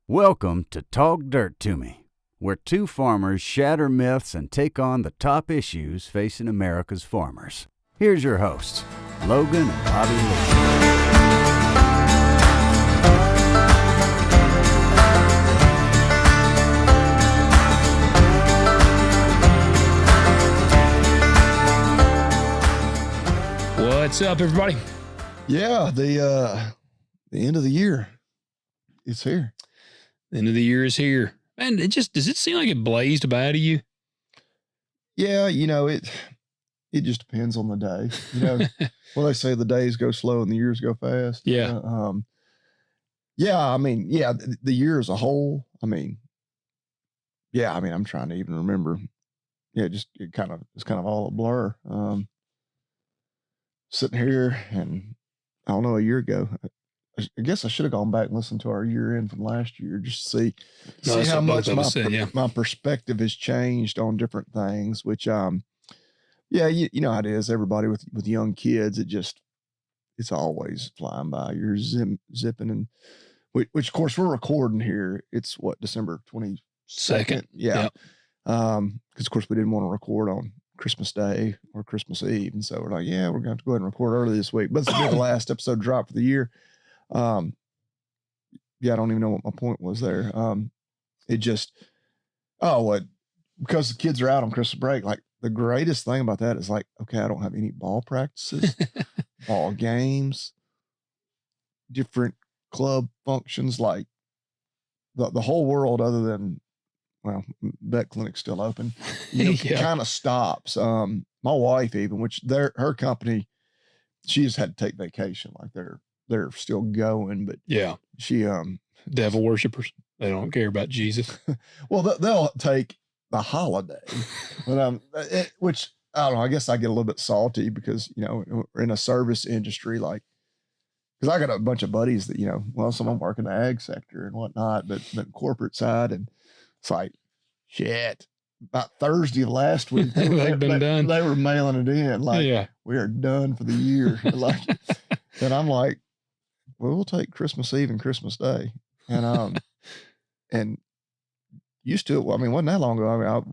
Welcome to Talk Dirt to Me, where two farmers shatter myths and take on the top issues facing America's farmers. Here's your hosts, Logan and Bobby Lee. What's up, everybody? Yeah, the end of the year is here. The end of the year is here. Man, does it seem like it blazed about to you? Yeah, it just depends on the day. Well, they say the days go slow and the years go fast. Yeah. The year as a whole, I'm trying to even remember. Yeah, it's kind of all a blur. Sitting here and I don't know, a year ago, I guess I should have gone back and listened to our year end from last year just to see how much my perspective has changed on different things, which, you know how it is. Everybody with young kids, it's always flying by. You're zipping and which of course we're recording here. It's what, December 22nd. Yeah. Cause of course we didn't want to record on Christmas Day or Christmas Eve. And so we're like, yeah, we're going to have to go ahead and record early this week, but this will be the last episode drop for the year. I don't even know what my point was there. Because the kids are out on Christmas break, like the greatest thing about that is like, okay, I don't have any ball practices, ball games, different club functions, like the whole world other than, well, vet clinic's still open, kind of stops. My wife even, which her company, she just had to take vacation. Like they're still going, but yeah, she, devil worshipers, they don't care about Jesus. Well, they'll take the holiday, but, which I don't know, I guess I get a little bit salty because, we're in a service industry, like, cause I got a bunch of buddies that, some of them work in the ag sector and whatnot, but corporate side. And it's like, shit, about Thursday of last week, they were mailing it in. Like, we are done for the year. Like, and I'm like, well, we'll take Christmas Eve and Christmas Day. And, and used to, wasn't that long ago.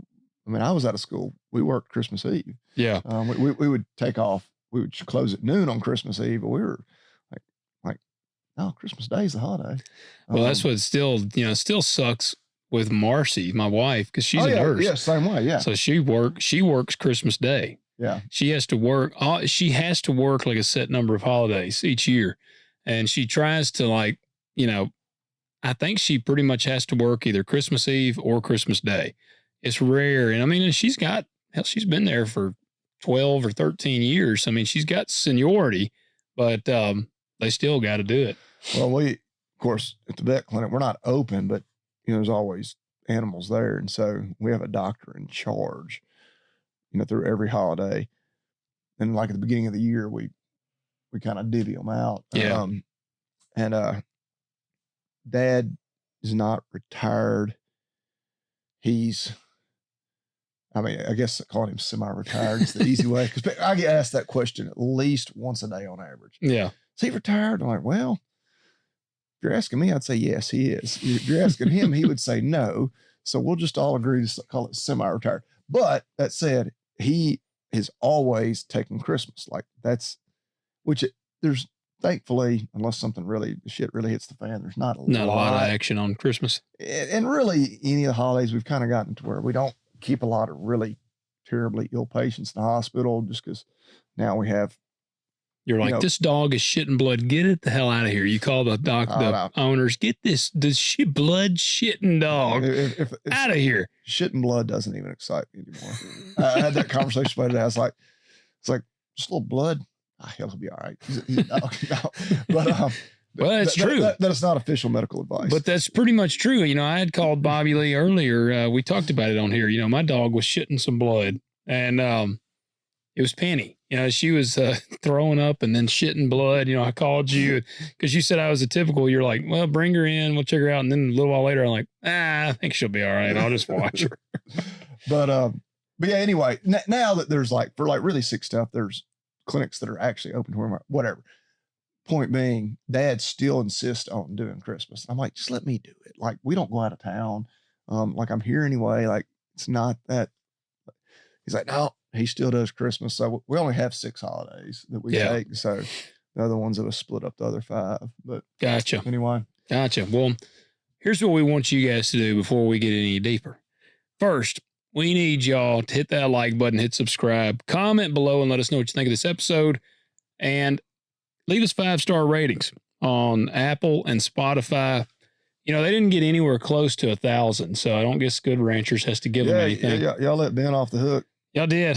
I was out of school. We worked Christmas Eve. Yeah. We would take off. We would close at noon on Christmas Eve, but we were like, no, Christmas Day is the holiday. Well, that's what still sucks with Marcy, my wife, because she's a nurse. Yeah, same way. Yeah. So she works Christmas Day. Yeah. She has to work like a set number of holidays each year. And she tries to I think she pretty much has to work either Christmas Eve or Christmas Day. It's rare. And she's been there for 12 or 13 years. She's got seniority, but they still got to do it. Well, we, of course, at the vet clinic, we're not open, but there's always animals there. And so we have a doctor in charge, through every holiday. And like at the beginning of the year, we kind of divvy them out. Yeah. Dad is not retired. He's, I guess calling him semi-retired is the easy way. Cause I get asked that question at least once a day on average. Yeah. Is he retired? I'm like, well, if you're asking me, I'd say, yes, he is. If you're asking him, he would say no. So we'll just all agree to call it semi-retired. But that said, he is always taking Christmas. Like there's thankfully, unless shit really hits the fan, there's not a lot of action on Christmas. And really any of the holidays, we've kind of gotten to where we don't keep a lot of really terribly ill patients in the hospital just because now we have. You're like, this dog is shitting blood. Get it the hell out of here. You call the owners, get this blood shitting dog out of here. Shitting blood doesn't even excite me anymore. I had that conversation about it. I was like, it's like just a little blood. He'll be all right. No. But well, that's true. That's not official medical advice. But that's pretty much true. I had called Bobby Lee earlier. We talked about it on here. My dog was shitting some blood, and it was Penny. She was throwing up and then shitting blood. I called you because you said I was a typical. You're like, well, bring her in. We'll check her out. And then a little while later, I'm like, I think she'll be all right. I'll just watch her. But yeah, anyway, now that there's for really sick stuff, there's clinics that are actually open to whatever. point being, Dad still insists on doing Christmas. I'm like, just let me do it. Like, we don't go out of town. Like, I'm here anyway. Like, it's not that. He's like, no, he still does Christmas. So we only have 6 holidays that we take. So the other ones that have split up the other 5. But gotcha. Anyway. Gotcha. Well, here's what we want you guys to do before we get any deeper. First, we need y'all to hit that like button, hit subscribe, comment below, and let us know what you think of this episode. And leave us 5-star ratings on Apple and Spotify. You know, they didn't get anywhere close to 1,000, so I don't guess Good Ranchers has to give them anything. Yeah, y'all let Ben off the hook. Y'all did.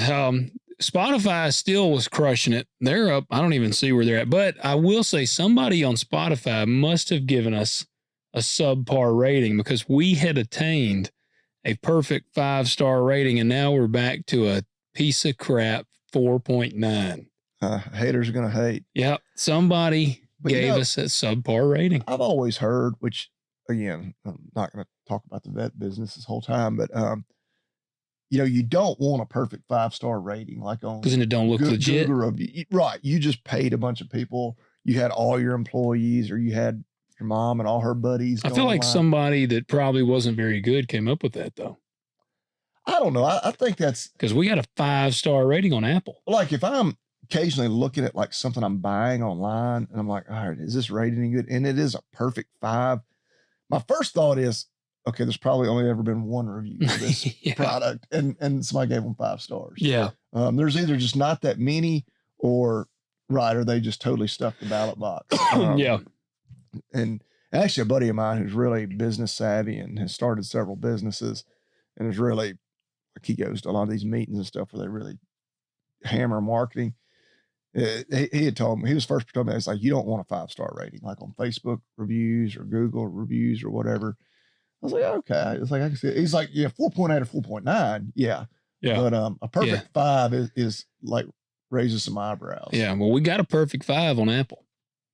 Spotify still was crushing it. They're up. I don't even see where they're at. But I will say somebody on Spotify must have given us a subpar rating because we had attained a perfect 5-star rating, and now we're back to a piece of crap 4.9. Haters are going to hate. Yep. Somebody gave us a subpar rating. I've always heard, which, again, I'm not going to talk about the vet business this whole time, but you know, you don't want a perfect 5-star rating like on because then it don't look legit. Right. You just paid a bunch of people. You had all your employees, or you had your mom and all her buddies. I feel like somebody that probably wasn't very good came up with that, though. I don't know. I think that's because we got a 5-star rating on Apple. Like, if I'm occasionally looking at like something I'm buying online and I'm like, all right, is this rated any good? And it is a perfect 5. My first thought is, okay, there's probably only ever been one review for this product, and somebody gave them 5 stars. Yeah. There's either just not that many, or they just totally stuffed the ballot box. Yeah. And actually, a buddy of mine who's really business savvy and has started several businesses, and is really, like, he goes to a lot of these meetings and stuff where they really hammer marketing. He had told me, he was first to tell me, it's like, you don't want a 5-star rating, like on Facebook reviews or Google reviews or whatever. I was like, okay. It's like, I can see it. He's like, yeah, 4.8 or 4.9. Yeah. Yeah. But a perfect 5 is like raises some eyebrows. Yeah. Well, we got a perfect 5 on Apple.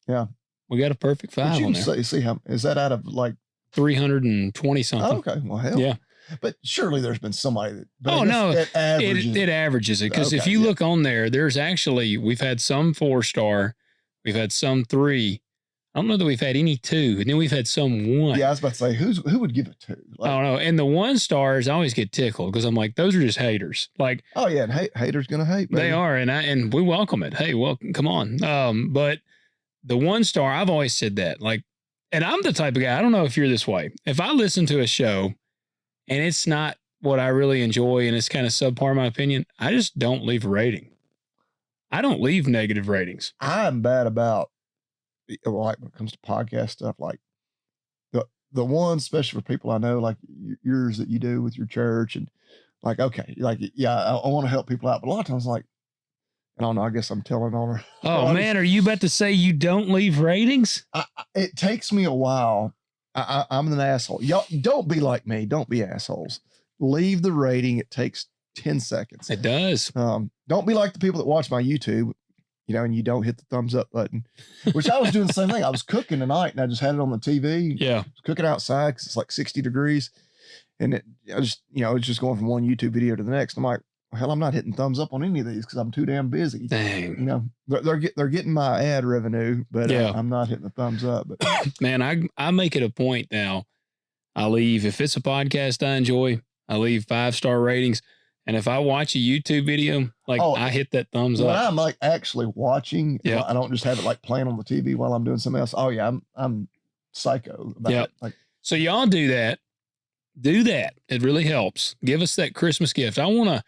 Yeah. We got a perfect 5 on there. See how, is that out of like 320 something? Oh, okay. Well, hell. Yeah. But surely there's been somebody that. Oh, no. It averages it. Because if you look on there, there's actually, we've had some 4-star, we've had some 3. I don't know that we've had any 2, and then we've had some 1. Yeah, I was about to say, who would give a 2? Like, I don't know. And the 1-stars, I always get tickled because I'm like, those are just haters. Like, oh yeah, and haters gonna hate. Baby. They are, and we welcome it. Hey, well, come on. But the 1-star, I've always said that. Like, and I'm the type of guy. I don't know if you're this way. If I listen to a show and it's not what I really enjoy and it's kind of subpar in my opinion, I just don't leave a rating. I don't leave negative ratings. I'm bad about, like, when it comes to podcast stuff, like the ones, especially for people I know, like yours that you do with your church, and like, okay, like, yeah, I want to help people out, but a lot of times, like, I don't know, I guess I'm telling on her. Oh man, are you about to say you don't leave ratings? It takes me a while. I'm an asshole. Y'all don't be like me. Don't be assholes. Leave the rating. It takes 10 seconds. It does. Don't be like the people that watch my YouTube, you know, and you don't hit the thumbs up button, which I was doing the same thing. I was cooking tonight and I just had it on the TV. Yeah. I was cooking outside because it's like 60 degrees. And it's just going from one YouTube video to the next. I'm like, hell, I'm not hitting thumbs up on any of these because I'm too damn busy. Dang. You know, they're getting my ad revenue, but I'm not hitting the thumbs up. But man, I make it a point now. I leave, if it's a podcast I enjoy, I leave 5-star ratings. And if I watch a YouTube video, like, I hit that thumbs up. When I'm like actually watching, I don't just have it like playing on the TV while I'm doing something else. Oh yeah, I'm psycho about it. Like, so y'all do that. Do that. It really helps. Give us that Christmas gift. I want to,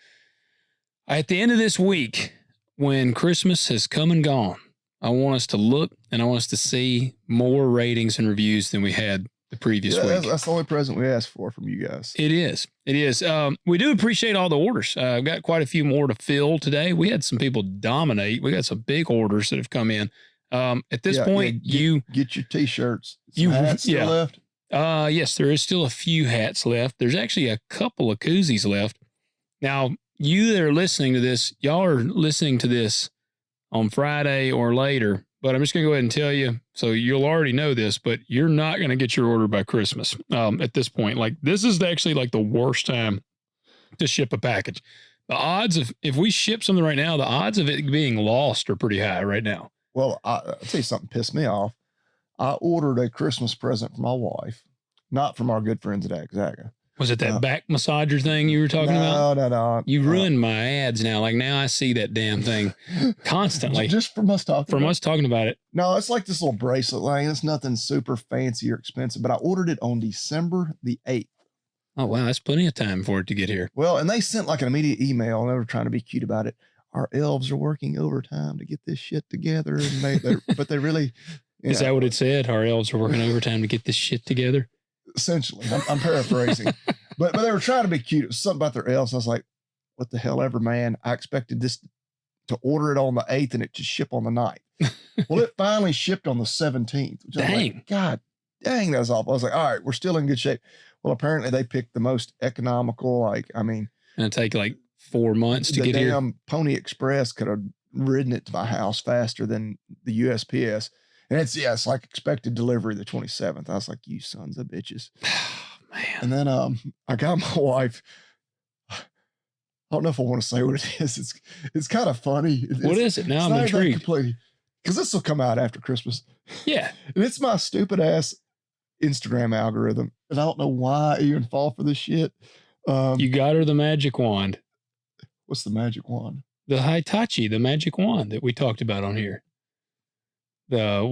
at the end of this week, when Christmas has come and gone, I want us to look and I want us to see more ratings and reviews than we had the previous week. That's the only present we asked for from you guys. It is. It is. We do appreciate all the orders. I've got quite a few more to fill today. We had some people dominate. We got some big orders that have come in. At this point, you get your t-shirts. Some hats still left? Yes, there is still a few hats left. There's actually a couple of koozies left. Now, you that are listening to this, y'all are listening to this on Friday or later. But I'm just going to go ahead and tell you, so you'll already know this, but you're not going to get your order by Christmas at this point. Like, this is actually like the worst time to ship a package. The odds of, if we ship something right now, the odds of it being lost are pretty high right now. Well, I'll tell you something pissed me off. I ordered a Christmas present for my wife, not from our good friends at Agzaga. Was it that back massager thing you were talking about? No. You ruined my ads now. Like now I see that damn thing constantly. Just from us talking about it. No, it's like this little bracelet line. It's nothing super fancy or expensive, but I ordered it on December the 8th. Oh, wow. That's plenty of time for it to get here. Well, and they sent like an immediate email and they were trying to be cute about it. Our elves are working overtime to get this shit together. And but they really. Is that what it said? Our elves are working overtime to get this shit together? Essentially, I'm paraphrasing, but they were trying to be cute. It was something about their elves. I was like, what the hell ever, man. I expected this to order it on the 8th and it to ship on the 9th. Well, it finally shipped on the 17th. Which dang. Like, God dang, that's awful. I was like, all right, we're still in good shape. Well, apparently they picked the most economical, and it'll take like 4 months to get here. The damn Pony Express could have ridden it to my house faster than the USPS. And it's like expected delivery the 27th. I was like, you sons of bitches. Man. And then I got my wife. I don't know if I want to say what it is. It's kind of funny. What is it? Now I'm intrigued. Because this will come out after Christmas. Yeah. And it's my stupid ass Instagram algorithm. And I don't know why I even fall for this shit. You got her the magic wand. What's the magic wand? The Hitachi, the magic wand that we talked about on here. The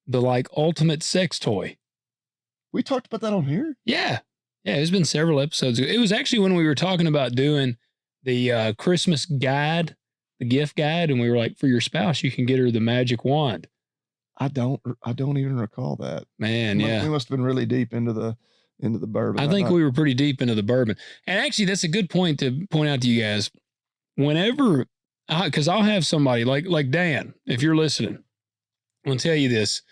like ultimate sex toy. We talked about that on here? Yeah. Yeah. It's been several episodes ago. It was actually when we were talking about doing the Christmas guide, the gift guide. And we were like, for your spouse, you can get her the magic wand. I don't even recall that. Man. Yeah. We must have been really deep into the bourbon. I think we were pretty deep into the bourbon. And actually that's a good point to point out to you guys. Whenever, cause I'll have somebody like Dan, if you're listening, I'll tell you this.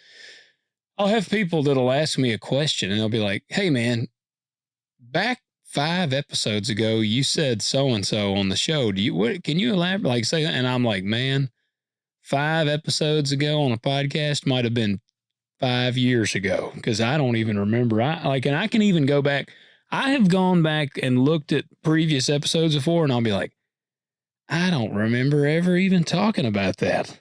I'll have people that'll ask me a question and they'll be like, hey man, back 5 episodes ago, you said so-and-so on the show. Can you elaborate? Like say that? And I'm like, man, 5 episodes ago on a podcast might've been 5 years ago. Cause I don't even remember. And I can even go back. I have gone back and looked at previous episodes before and I'll be like, I don't remember ever even talking about that.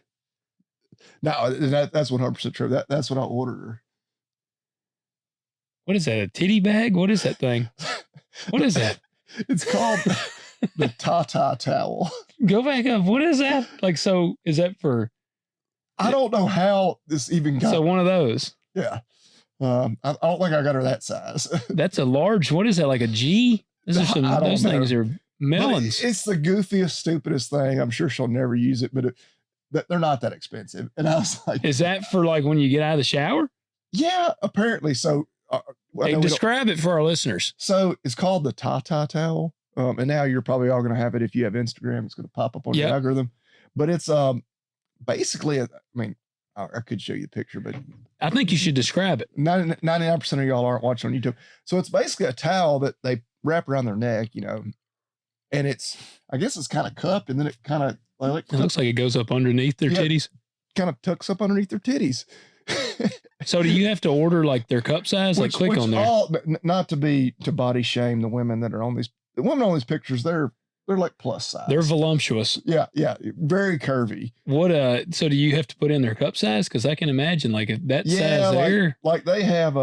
No, that's 100% true. That's what I ordered her. What is that? A titty bag? What is that thing? What is that? It's called the Tata towel. Go back up. What is that? Like, so is that for? I don't know how this even got. So one of those. Yeah. I don't think I got her that size. That's a large. What is that? Like a G? Those things are melons. It's the goofiest, stupidest thing. I'm sure she'll never use it, but they're not that expensive. And I was like, is that for like when you get out of the shower? Yeah, apparently. So hey, describe it for our listeners. So it's called the Tata towel. And now you're probably all going to have it. If you have Instagram, it's going to pop up on your algorithm, but it's basically, I could show you the picture, but I think you should describe it. 99% of y'all aren't watching on YouTube. So it's basically a towel that they wrap around their neck, and I guess it's kind of cupped and then it kind of, it looks like it goes up underneath their titties. Kind of tucks up underneath their titties. So do you have to order like their cup size? Like click on there. Not to body shame the women that are on these. The women on these pictures, they're like plus size. They're voluptuous. Yeah, very curvy. What so do you have to put in their cup size? Because I can imagine like if that size there. Like they have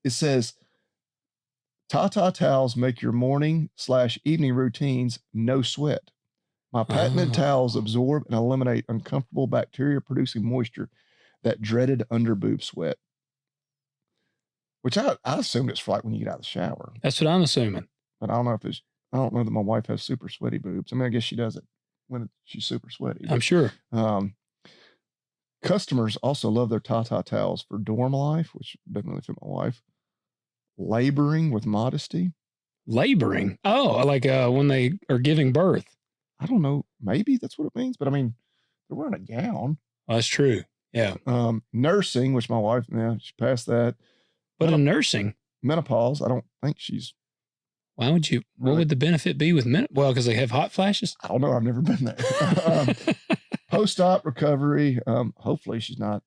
it says Tata towels make your morning/evening routines no sweat. My patented towels absorb and eliminate uncomfortable bacteria producing moisture, that dreaded underboob sweat. Which I assumed it's for like when you get out of the shower. That's what I'm assuming. But I don't know that my wife has super sweaty boobs. I mean, I guess she does it when she's super sweaty. I'm sure. Customers also love their Tata towels for dorm life, which doesn't really fit my wife. Laboring with modesty. Laboring? Oh, like when they are giving birth. I don't know. Maybe that's what it means. But I mean, they're wearing a gown. Oh, that's true. Yeah. Nursing, which my wife, she passed that. But in nursing. Menopause, I don't think she's. Why would you? What would the benefit be with menopause? Well, because they have hot flashes? I don't know. I've never been there. Post-op recovery. Hopefully she's not,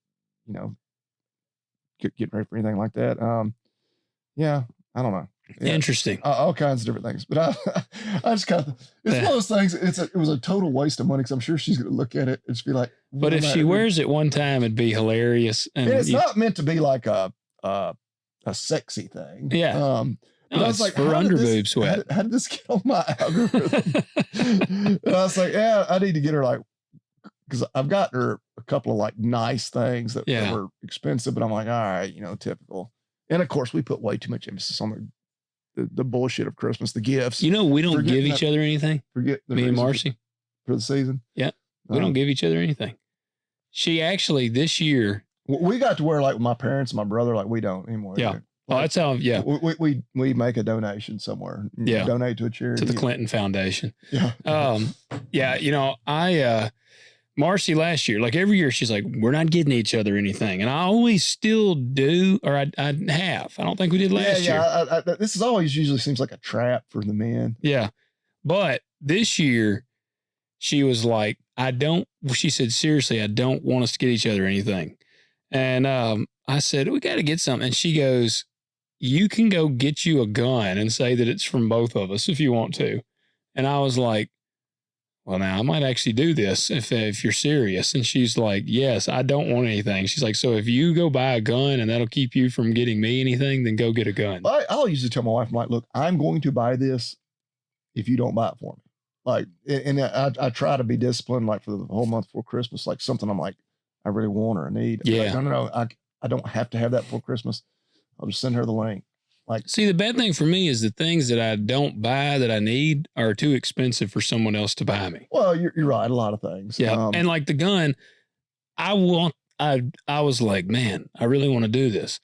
getting ready for anything like that. Yeah. I don't know. Yeah. Interesting. All kinds of different things. But I just kind of, it's one of those things. It was a total waste of money because I'm sure she's going to look at it and just be like. But if she wears it one time, it'd be hilarious. And it's not meant to be like a sexy thing. Yeah. But I was like, for underboob sweat. How did this get on my algorithm? And I was like, yeah, I need to get her like, because I've gotten her a couple of like nice things that were expensive, but I'm like, all right, typical. And of course, we put way too much emphasis on the bullshit of Christmas, the gifts. We don't give each other anything. Forget me and Marcy for the season. Yeah, we don't give each other anything. She actually this year we got to where like with my parents and my brother, like we don't anymore. Yeah. Oh, that's how. Yeah, we make a donation somewhere. Yeah, donate to a charity, to the Clinton Foundation. Yeah. Yeah. Marcy last year, like every year, she's like, "We're not getting each other anything," and I always still do, or I have. I don't think we did last year. Yeah. This is always usually seems like a trap for the men. Yeah, but this year, she was like, She said, seriously, I don't want us to get each other anything, and I said, we got to get something, and she goes, you can go get you a gun and say that it's from both of us if you want to. And I was like, well, now I might actually do this if you're serious. And she's like, yes, I don't want anything. She's like, so if you go buy a gun and that'll keep you from getting me anything, then go get a gun. I'll usually tell my wife, I'm like, look, I'm going to buy this if you don't buy it for me. Like, and I try to be disciplined, like for the whole month before Christmas, like something I'm like, I really want or I need. Yeah. Like, no, I don't have to have that for Christmas. I'll just send her the link. Like, see, the bad thing for me is the things that I don't buy that I need are too expensive for someone else to buy me. Well, you're right. A lot of things. Yeah. And like the gun, I was like, man, I really want to do this,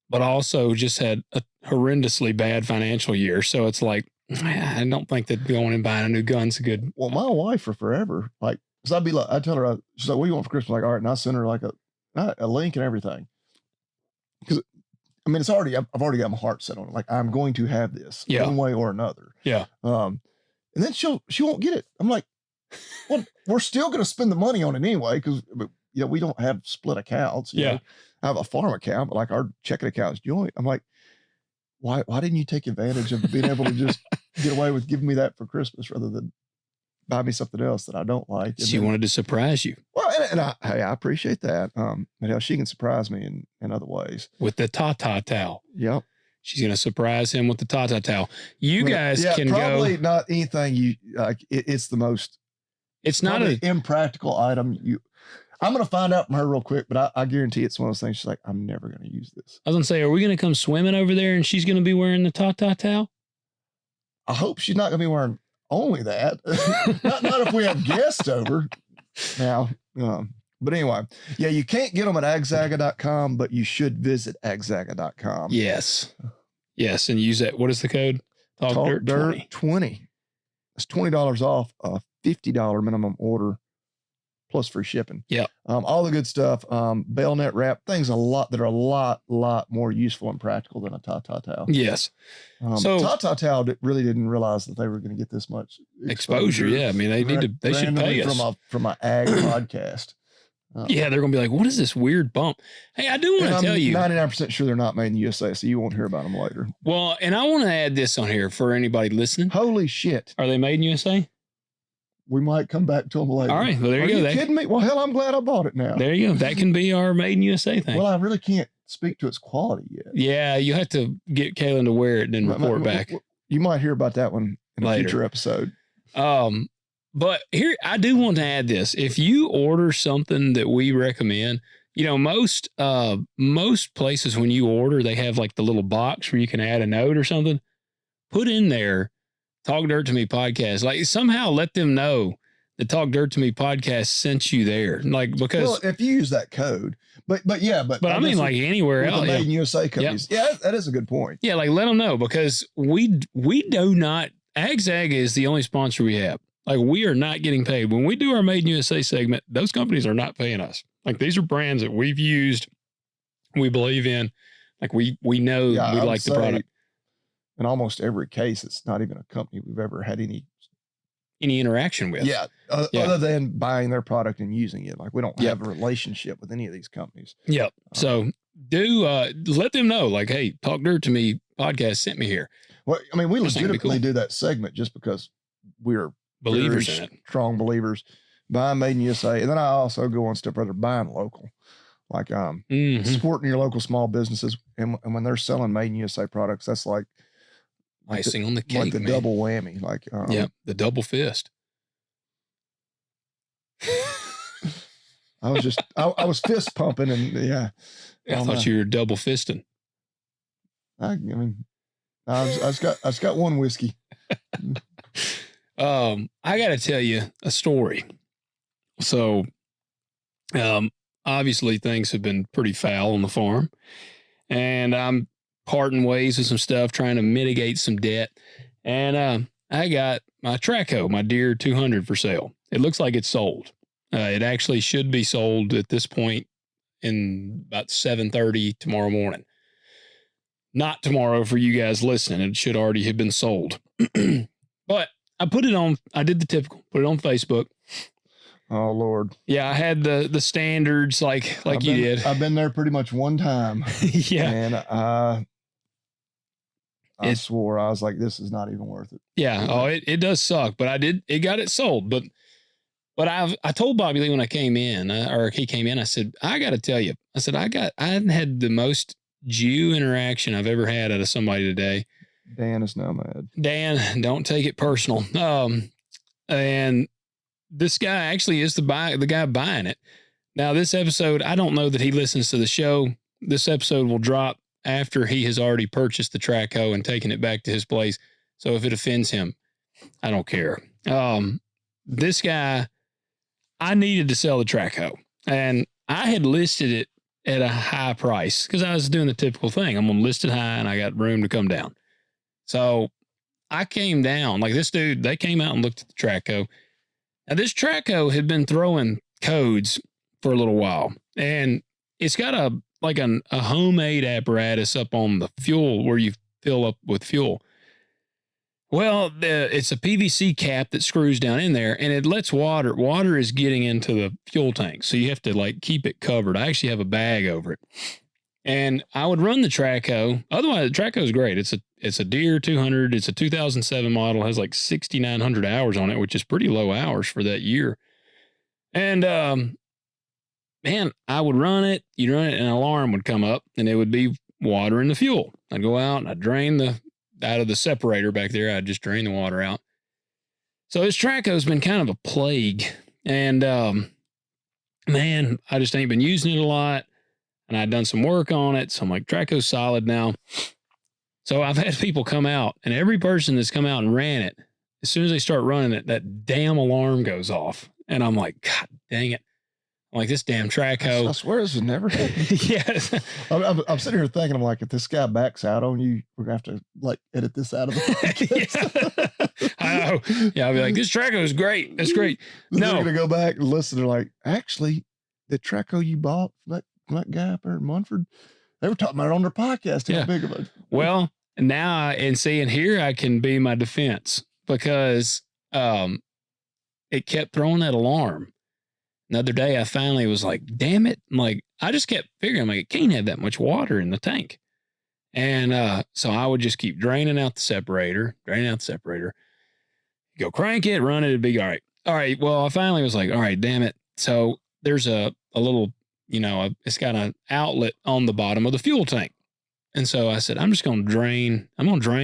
but I also just had a horrendously bad financial year. So it's like, I don't think that going and buying a new gun's a good. Well, my wife for forever, like, cause I'd be like, I tell her, she's like, what do you want for Christmas? Like, all right. And I send her like a link and everything. Cause I mean, I've already got my heart set on it. Like, I'm going to have this one way or another. Yeah. And then she won't get it. I'm like, well, we're still going to spend the money on it anyway. Cause we don't have split accounts. You know? I have a farm account, but like our checking account is joint. I'm like, why didn't you take advantage of being able to just get away with giving me that for Christmas rather than buy me something else that I don't like? She wanted to surprise you. Well, and I appreciate that. But she can surprise me in other ways. With the Tata towel. Yep. She's going to surprise him with the Tata towel. You guys can probably go. Not anything you like. It's the most. It's not an impractical item. I'm going to find out from her real quick, but I guarantee it's one of those things. She's like, I'm never going to use this. I was going to say, are we going to come swimming over there and she's going to be wearing the Tata towel? I hope she's not going to be wearing only that. not if we have guests over now. But anyway, yeah, you can't get them at agzaga.com, but you should visit agzaga.com. Yes. And use that. What is the code? Talk Dirt 20. That's $20 off a $50 minimum order plus free shipping. Yeah. All the good stuff. Bailnet wrap, things that are a lot more useful and practical than a Tata towel. Yes. So Tata towel really didn't realize that they were going to get this much exposure. Yeah. I mean, they should pay us from an ag podcast. Yeah, they're going to be like, what is this weird bump? Hey, I do want to tell you. 99% sure they're not made in the USA, so you won't hear about them later. Well, and I want to add this on here for anybody listening. Holy shit. Are they made in USA? We might come back to them later. All right, well, there you go. Are you kidding me? Well, hell, I'm glad I bought it now. There you go. That can be our made in USA thing. Well, I really can't speak to its quality yet. Yeah, you have to get Kaylin to wear it and then report back. You might hear about that one in a future episode. But here, I do want to add this. If you order something that we recommend, most places when you order, they have like the little box where you can add a note or something. Put in there, Talk Dirt to Me podcast. Like somehow let them know the Talk Dirt to Me podcast sent you there. Like, because. Well, if you use that code, but I mean like anywhere else. Made in USA companies. Yep. Yeah, that is a good point. Yeah. Like let them know because we do not, AgZag is the only sponsor we have. Like we are not getting paid. When we do our Made in USA segment, those companies are not paying us. Like these are brands that we've used, we believe in. Like we know we like the product. In almost every case, it's not even a company we've ever had any interaction with. Yeah. Other than buying their product and using it. Like we don't have a relationship with any of these companies. Yep. So do let them know, like, hey, Talk Dirt to Me podcast sent me here. Well, I mean, we This thing would be legitimately cool. do that segment just because we're Believers very in it. strong believers. Buying made in USA. And then I also go one step further, buying local. Like supporting your local small businesses. And when they're selling made in USA products, that's like icing on the cake, like the man. double whammy. Like yeah, the double fist. I was fist pumping and yeah. I thought you were double fisting. I mean, I just got one whiskey. I got to tell you a story. So, obviously things have been pretty foul on the farm, and I'm parting ways with some stuff, trying to mitigate some debt. And, I got my Traco, my Deere 200 for sale. It looks like it's sold. It actually should be sold at this point in about 7:30 tomorrow morning. Not tomorrow for you guys listening. It should already have been sold. But I put it on, I did the typical, put it on Facebook. Oh Lord. Yeah, I had the standards like you did. I've been there pretty much one time. Yeah. And I swore, I was like, this is not even worth it. Yeah. Oh, it does suck, but it got it sold. But I told Bobby Lee when I came in, or he came in, I said, I got to tell you, I said, I had the most Jew interaction I've ever had out of somebody today. Dan is now mad. Dan, don't take it personal. And this guy actually is the guy buying it. Now, this episode, I don't know that he listens to the show. This episode will drop after he has already purchased the Traco and taken it back to his place. So if it offends him, I don't care. This guy, I needed to sell the Traco, and I had listed it at a high price because I was doing the typical thing. I'm going to list it high and I got room to come down. So I came down like this dude. They came out and looked at the Traco. Now this Traco had been throwing codes for a little while, and it's got a homemade apparatus up on the fuel where you fill up with fuel. Well, it's a PVC cap that screws down in there, and it lets water. Water is getting into the fuel tank, so you have to keep it covered. I actually have a bag over it, and I would run the Traco. Otherwise, the Traco is great. It's a Deere 200. It's a 2007 model. It has 6,900 hours on it, which is pretty low hours for that year. And man, I would run it. You'd run it, and an alarm would come up, and it would be water in the fuel. I'd go out and I'd drain out of the separator back there. I'd just drain the water out. So this Traco's been kind of a plague. And man, I just ain't been using it a lot. And I'd done some work on it. So I'm like, Traco's solid now. So I've had people come out, and every person that's come out and ran it, as soon as they start running it, that damn alarm goes off. And I'm like, God dang it. I'm like, this damn Traco. I swear this has never happened. Yes. I'm sitting here thinking, I'm like, if this guy backs out on you, we're going to have to edit this out of the podcast. Yeah. I know. Yeah, I'll be like, this Traco is great. That's great. No. They're going to go back and listen. They're like, actually, the Traco you bought from that guy up there in Munford, they were talking about it on their podcast. Yeah. How big of it. Well, now, and here I can be my defense because it kept throwing that alarm. Another day, I finally was like, damn it. I just kept figuring, it can't have that much water in the tank. And so I would just keep draining out the separator, go crank it, run it, it'd be all right. All right. Well, I finally was like, all right, damn it. So there's a little, it's got an outlet on the bottom of the fuel tank. And so I said, I'm going to drain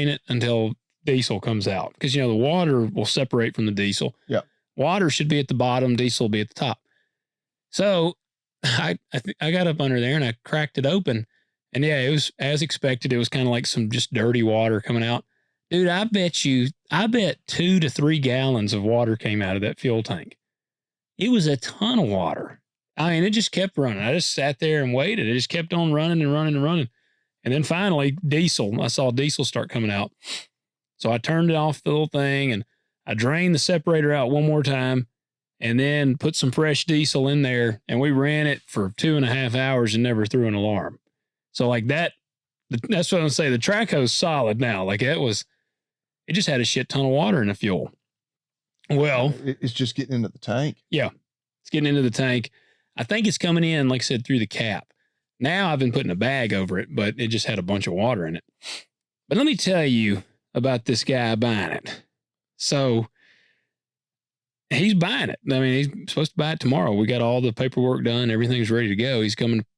it until diesel comes out. Because, the water will separate from the diesel. Yeah. Water should be at the bottom, diesel will be at the top. So I got up under there and I cracked it open, and yeah, it was as expected. It was kind of like some just dirty water coming out. Dude, I bet 2 to 3 gallons of water came out of that fuel tank. It was a ton of water. I mean, it just kept running. I just sat there and waited. It just kept on running and running and running. And then finally I saw diesel start coming out. So I turned it off the little thing and I drained the separator out one more time, and then put some fresh diesel in there, and we ran it for 2.5 hours and never threw an alarm. So that's what I'm saying. The Traco's solid now. It just had a shit ton of water in the fuel. Well, it's just getting into the tank. Yeah, it's getting into the tank. I think it's coming in, like I said, through the cap. Now I've been putting a bag over it, but it just had a bunch of water in it. But let me tell you about this guy buying it. So he's buying it. I mean, he's supposed to buy it tomorrow. We got all the paperwork done. Everything's ready to go.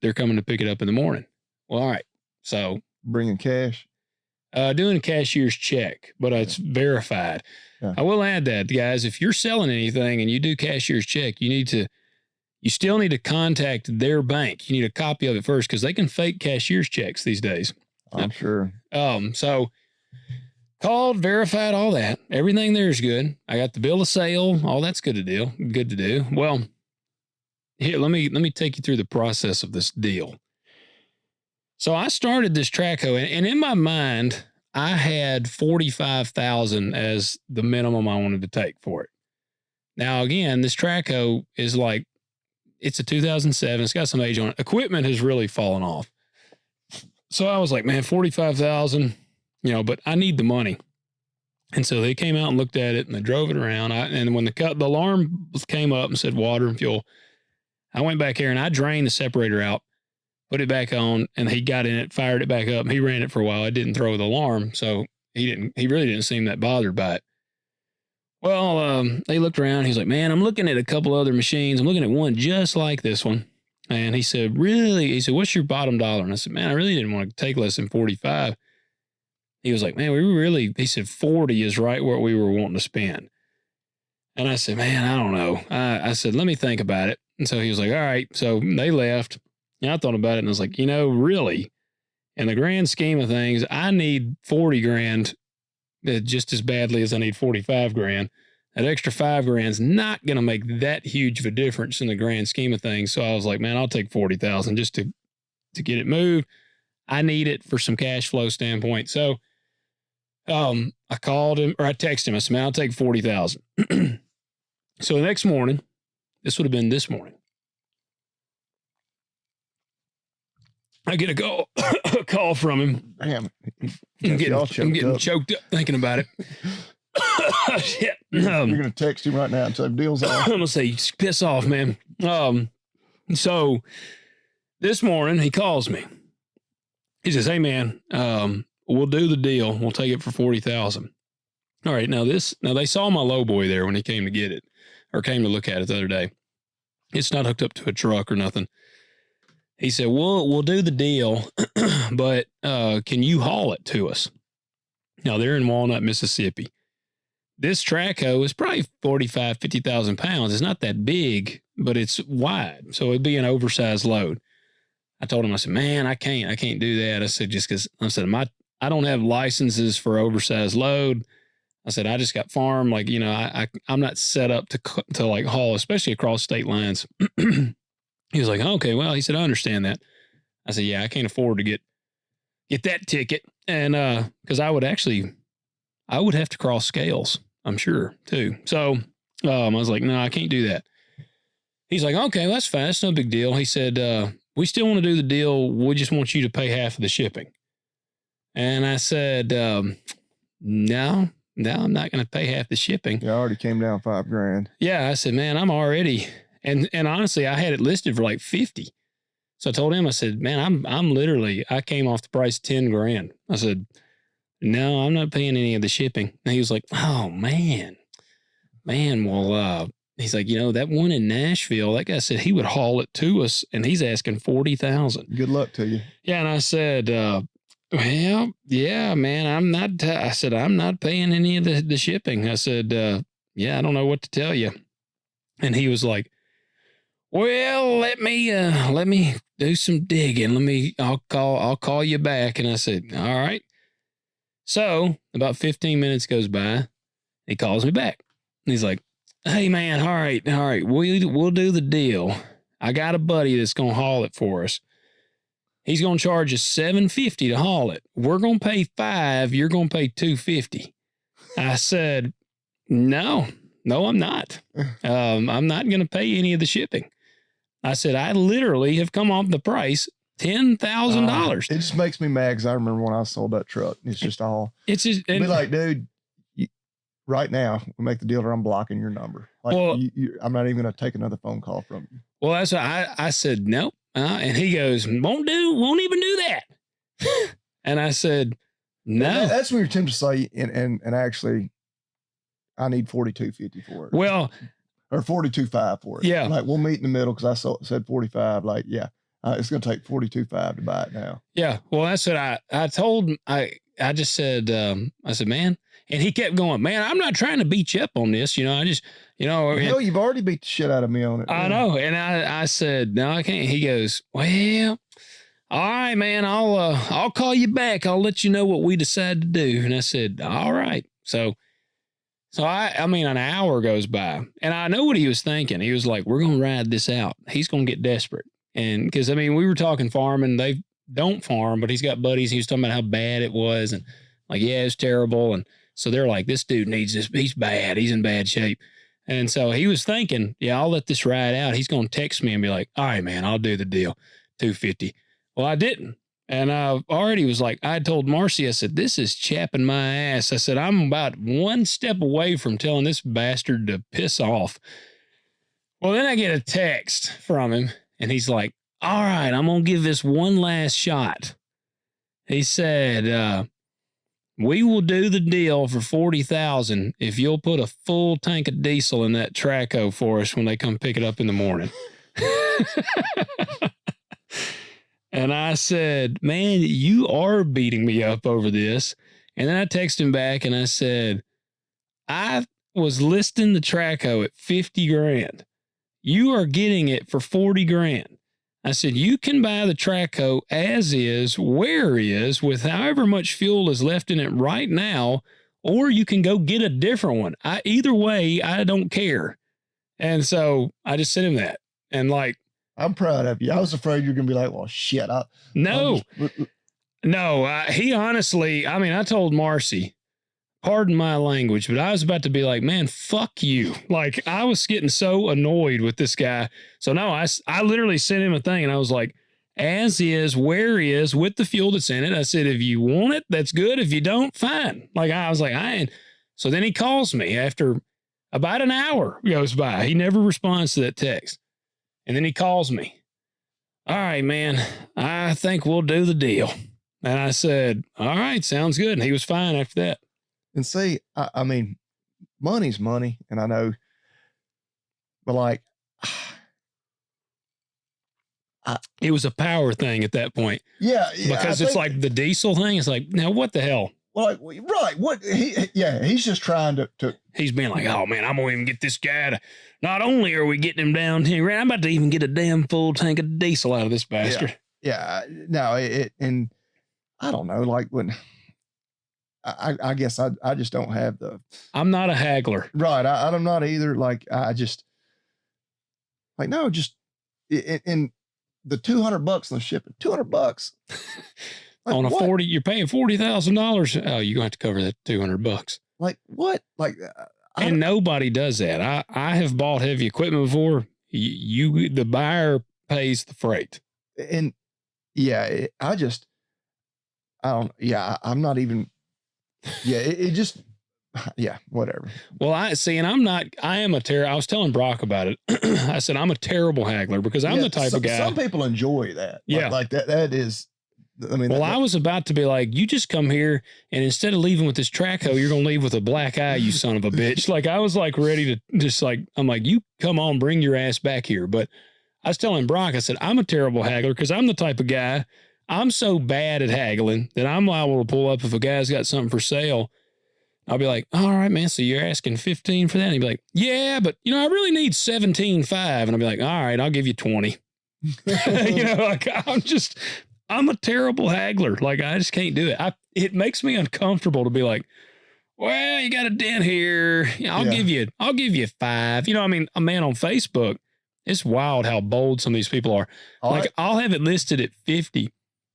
They're coming to pick it up in the morning. Well, all right. So bringing cash, doing a cashier's check, but it's verified. Yeah. I will add that, guys, if you're selling anything and you do cashier's check, you still need to contact their bank. You need a copy of it first because they can fake cashier's checks these days. I'm sure. So called, verified, all that. Everything there is good. I got the bill of sale. All that's good to do. Well, here, let me take you through the process of this deal. So I started this Traco, and in my mind, I had $45,000 as the minimum I wanted to take for it. Now, again, this Traco is like, it's a 2007. It's got some age on it. Equipment has really fallen off. So I was like, man, $45,000, but I need the money. And so they came out and looked at it and they drove it around. And when the alarm came up and said water and fuel, I went back here and I drained the separator out, put it back on, and he got in it, fired it back up. And he ran it for a while. It didn't throw the alarm. So he really didn't seem that bothered by it. Well, they looked around. He's like, man, I'm looking at a couple other machines. I'm looking at one just like this one. And he said, really? He said, what's your bottom dollar? And I said, man, I really didn't want to take less than 45. He was like, man, he said 40 is right where we were wanting to spend. And I said, man, I don't know. I said, let me think about it. And so he was like, all right. So they left. And I thought about it and I was like, really, in the grand scheme of things, I need 40 grand just as badly as I need 45 grand. That extra $5,000 is not going to make that huge of a difference in the grand scheme of things. So I was like, man, I'll take 40,000 just to get it moved. I need it for some cash flow standpoint. So I called him, or I texted him. I said, man, I'll take 40,000. So the next morning, this would have been this morning, I get a call from him. Damn, I'm getting choked up thinking about it. Shit. You're going to text him right now and say, deal's off. I'm going to say, piss off, man. So this morning he calls me. He says, hey, man, we'll do the deal. We'll take it for 40,000. All right. Now they saw my low boy there when he came to get it or came to look at it the other day. It's not hooked up to a truck or nothing. He said, we'll do the deal, but can you haul it to us? Now, they're in Walnut, Mississippi. This Traco is probably 45, 50,000 pounds. It's not that big, but it's wide. So it'd be an oversized load. I told him, I said, man, I can't do that. I said, just because I don't have licenses for oversized load. I said, I just got farm. Like, I'm not set up to like haul, especially across state lines. He was like, okay, well, he said, I understand that. I said, yeah, I can't afford to get that ticket. And, cause I would have to cross scales, I'm sure too. So, I was like, no, I can't do that. He's like, okay, well, that's fine. That's no big deal. He said, we still want to do the deal. We just want you to pay half of the shipping. And I said, no, I'm not going to pay half the shipping. Yeah, I already came down $5,000. Yeah. I said, man, I'm already, and honestly, I had it listed for like 50. So I told him, I said, man, I came off the price $10,000. I said, no, I'm not paying any of the shipping. And he was like, oh man, well, he's like, that one in Nashville, that guy said he would haul it to us and he's asking 40,000. Good luck to you. Yeah. And I said, well, yeah, man, I'm not paying any of the shipping. I said, yeah, I don't know what to tell you. And he was like, well, let me do some digging. I'll call you back. And I said, all right. So about 15 minutes goes by. He calls me back. And he's like, hey man, all right. We'll do the deal. I got a buddy that's going to haul it for us. He's going to charge us $750 to haul it. We're going to pay $5. You're going to pay $250. I said, no, I'm not. I'm not going to pay any of the shipping. I said, I literally have come off the price $10,000. It just makes me mad because I remember when I sold that truck. It's just all. It's just be like, dude, right now we make the deal or I'm blocking your number. Like, well, I'm not even going to take another phone call from you. Well, that's what I said. Nope. And he goes, won't even do that. And I said, No. That's when you're tempted to say, and actually, I need $42.50 for it. Well, or $42.5 for it. Yeah. Like, we'll meet in the middle because I said 45. Like, yeah, it's going to take $42.5 to buy it now. Yeah. Well, that's what I told him. I just said, I said, man, and he kept going, man, I'm not trying to beat you up on this. I just, Hell, you've already beat the shit out of me on it. I know. And I said, no, I can't. He goes, well, all right, man, I'll call you back. I'll let you know what we decide to do. And I said, all right. So I mean, an hour goes by and I know what he was thinking. He was like, we're going to ride this out. He's going to get desperate. And because, I mean, we were talking farming. They don't farm, but he's got buddies. He was talking about how bad it was. And like, yeah, it's terrible. And so they're like, this dude needs this. He's bad. He's in bad shape. And so he was thinking, yeah, I'll let this ride out. He's going to text me and be like, all right, man, I'll do the deal. $250. Well, I didn't. And I already was like, I told Marcy, I said, this is chapping my ass. I said, I'm about one step away from telling this bastard to piss off. Well, then I get a text from him and he's like, all right, I'm going to give this one last shot. He said, we will do the deal for $40,000 if you'll put a full tank of diesel in that Traco for us when they come pick it up in the morning. And I said, man, you are beating me up over this. And then I texted him back and I said, I was listing the Traco at $50,000. You are getting it for $40,000. I said, you can buy the Traco as is, where is, with however much fuel is left in it right now, or you can go get a different one. Either way, I don't care. And so I just sent him that. And like, I'm proud of you. I was afraid you're going to be like, well, shit. No, he honestly, I mean, I told Marcy, pardon my language, but I was about to be like, man, fuck you. Like, I was getting so annoyed with this guy. So no, I literally sent him a thing and I was like, as is, where is, with the fuel that's in it. I said, if you want it, that's good. If you don't, fine. Like, I was like, so then he calls me after about an hour goes by. He never responds to that text. And then he calls me. All right, man, I think we'll do the deal. And I said, all right, sounds good. And he was fine after that. And see, I mean, money's money. And I know, but like, it was a power thing at that point. Yeah. Because it's like the diesel thing. It's like, now what the hell? Like, right. What? He's just trying to. He's being like, oh man, I'm going to even get this guy to, not only are we getting him down here, I'm about to even get a damn full tank of diesel out of this bastard. Yeah. No, and I don't know, like when, I guess I just don't have I'm not a haggler. Right. I'm not either. Like, I just, like, no, just, in the $200 on the shipping, $200. Like, on a what? 40, you're paying $40,000. Oh, you're gonna have to cover that $200. Like what? Like, and nobody does that. I have bought heavy equipment before. The buyer pays the freight. And yeah, I'm not even. Yeah, it just. Yeah, whatever. Well, I was telling Brock about it. I said, I'm a terrible haggler because I'm the type of guy. Some people enjoy that. Yeah. Like that is. I mean, I was about to be like, you just come here and instead of leaving with this Traco, you're going to leave with a black eye, you son of a bitch. Like, I was like ready to just like, I'm like, you come on, bring your ass back here. But I was telling Brock, I said, I'm a terrible haggler because I'm the type of guy, I'm so bad at haggling that I'm liable to pull up if a guy's got something for sale. I'll be like, all right, man, so you're asking 15 for that? And he'd be like, yeah, but I really need 17.5. And I'll be like, all right, I'll give you 20. Like I'm a terrible haggler. Like, I just can't do it. It makes me uncomfortable to be like, well, you got a dent here. I'll give you 5. I mean, a man on Facebook, it's wild how bold some of these people are. I'll have it listed at 50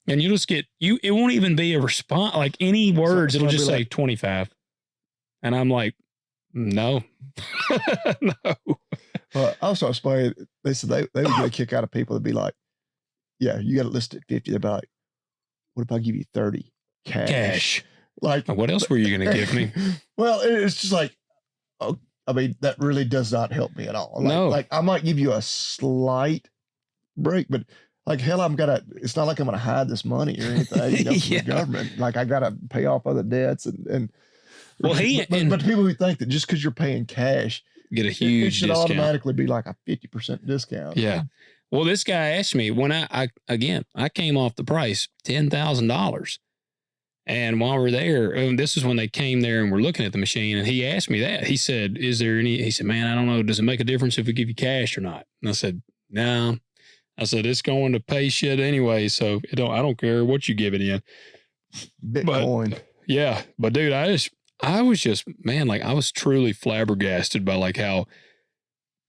and you'll just it won't even be a response, like any words. It'll just say like 25. And I'm like, no, no. Well, I was trying to explain, they said they would get a kick out of people that'd be like, yeah, you got it listed at 50. They'd be like, what if I give you 30 cash? Like, what else were you going to give me? Well, it's just like, oh, I mean, that really does not help me at all. Like, no. Like, I might give you a slight break, but like hell, it's not like I'm gonna hide this money or anything, from the government. Like I gotta pay off other debts and but people who think that just because you're paying cash, get a huge it should discount. automatically be like a 50% discount. Yeah. Well, this guy asked me when I came off the price, $10,000. And while we're there, this is when they came there and we're looking at the machine, and he asked me that. He said, he said, man, I don't know, does it make a difference if we give you cash or not? And I said, no. I said, it's going to pay shit anyway, so I don't care what you give it in. Bitcoin. But dude, I was just, man, like I was truly flabbergasted by like how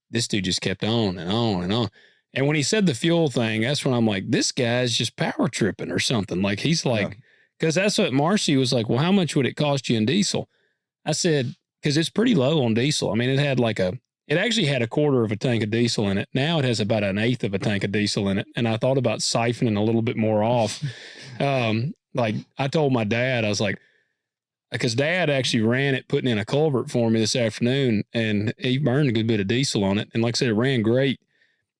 this dude just kept on and on and on. And when he said the fuel thing, that's when I'm like, this guy's just power tripping or something. Like he's like, because that's what Marcy was like, well, how much would it cost you in diesel? I said, because it's pretty low on diesel. I mean, it actually had a quarter of a tank of diesel in it. Now it has about an eighth of a tank of diesel in it. And I thought about siphoning a little bit more off. Like I told my dad, I was like, because Dad actually ran it, putting in a culvert for me this afternoon, and he burned a good bit of diesel on it. And like I said, it ran great.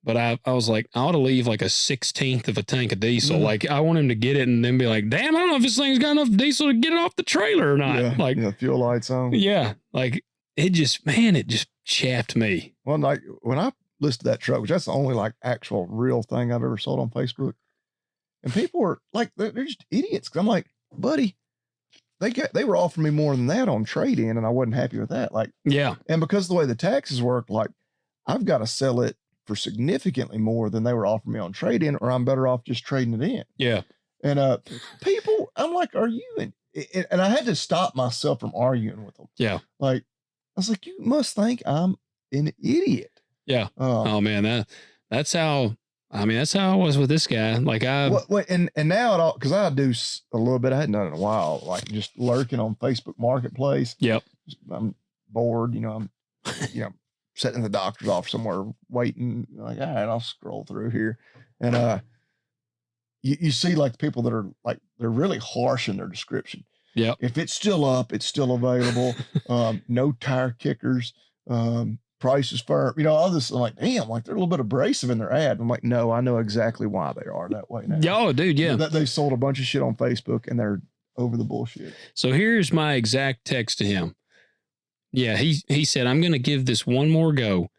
But I was like, I ought to leave like a 1/16 of a tank of diesel. Like I want him to get it and then be like, damn, I don't know if this thing's got enough diesel to get it off the trailer or not. Fuel lights on. Yeah. Like it just chapped me. Well, like when I listed that truck, which that's the only like actual real thing I've ever sold on Facebook. And people were like, they're just idiots. Cause I'm like, buddy, they were offering me more than that on trade-in, and I wasn't happy with that. Like, and because of the way the taxes work, like I've got to sell it for significantly more than they were offering me on trade-in, or I'm better off just trading it in. Yeah. And people, I'm like, are you and I had to stop myself from arguing with them. Yeah. Like, I was like, you must think I'm an idiot. Yeah. Oh man, that's how I was with this guy. Like and now because I do a little bit, I hadn't done it in a while, like just lurking on Facebook Marketplace. Yep. I'm bored, I'm sitting in the doctor's office somewhere waiting, like, all right, I'll scroll through here. And you see like people that are like, they're really harsh in their description. Yeah. If it's still up, it's still available. No tire kickers. Price is fair. All this. I'm like, damn, like they're a little bit abrasive in their ad. I'm like, no, I know exactly why they are that way now. Oh, dude, yeah. They sold a bunch of shit on Facebook and they're over the bullshit. So here's my exact text to him. Yeah, he said, I'm going to give this one more go.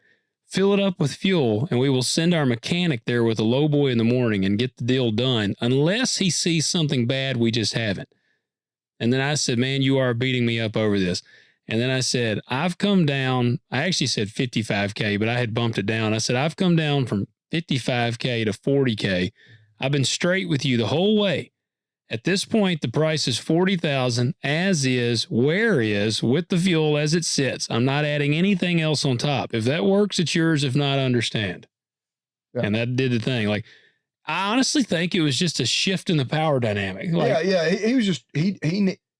Fill it up with fuel, and we will send our mechanic there with a low boy in the morning and get the deal done, unless he sees something bad we just haven't. And then I said, man, you are beating me up over this. And then I said, I've come down. I actually said 55K, but I had bumped it down. I said, I've come down from 55K to 40K. I've been straight with you the whole way. At this point, the price is $40,000 as is, where is, with the fuel as it sits. I'm not adding anything else on top. If that works, it's yours. If not, I understand. Yeah. And that did the thing. Like, I honestly think it was just a shift in the power dynamic. Like, he was just, he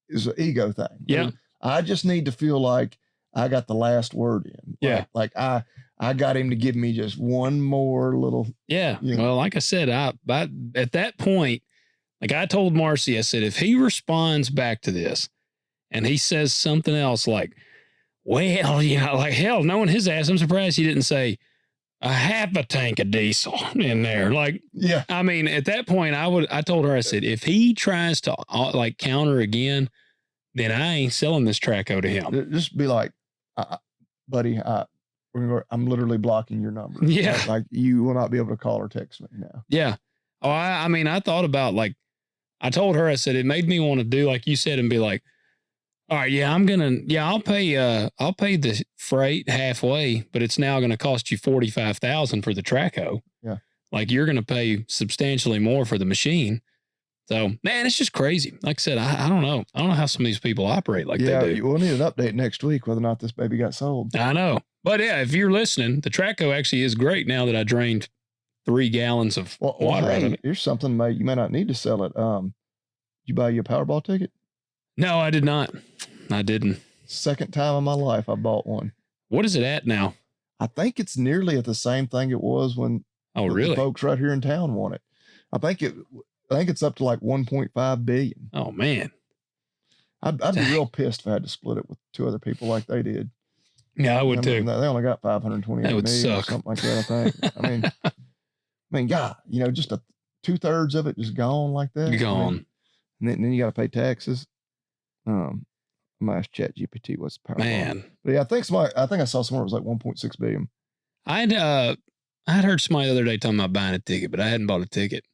is an ego thing. Yeah. I just need to feel like I got the last word in. Like I got him to give me just one more little. Yeah. Well, like I said, at that point, like I told Marcy, I said, if he responds back to this and he says something else like, well, like hell, knowing his ass, I'm surprised he didn't say a half a tank of diesel in there. Like, yeah, I mean, at that point I told her, I said, if he tries to like counter again, then I ain't selling this Traco to him. Just be like, buddy, I'm literally blocking your number. Yeah. Like you will not be able to call or text me now. Yeah. Oh, I mean, I thought about like, I told her, I said, it made me want to do like you said and be like, all right, yeah, I'll pay the freight halfway, but it's now going to cost you $45,000 for the Traco. Yeah. Like you're going to pay substantially more for the machine. So man, it's just crazy. Like I said, I don't know. I don't know how some of these people operate like they do. We'll need an update next week, whether or not this baby got sold. I know. But yeah, if you're listening, the Traco actually is great now that I drained 3 gallons of water out of it. Here's something, mate. You may not need to sell it. Did you buy you a Powerball ticket? No, I did not. I didn't. Second time in my life I bought one. What is it at now? I think it's nearly at the same thing it was when really? The folks right here in town won it. I think it's up to like 1.5 billion. Oh man. I'd be real pissed if I had to split it with 2 other people like they did. Yeah, I would too. They only got 528 million or something like that, I think. I mean, I mean, God, just 2/3 of it just gone like that. Gone. And then you got to pay taxes. I'm gonna ask ChatGPT what's the Powerball. Man. But yeah, I think I saw somewhere it was like 1.6 billion. I'd heard somebody the other day talking about buying a ticket, but I hadn't bought a ticket.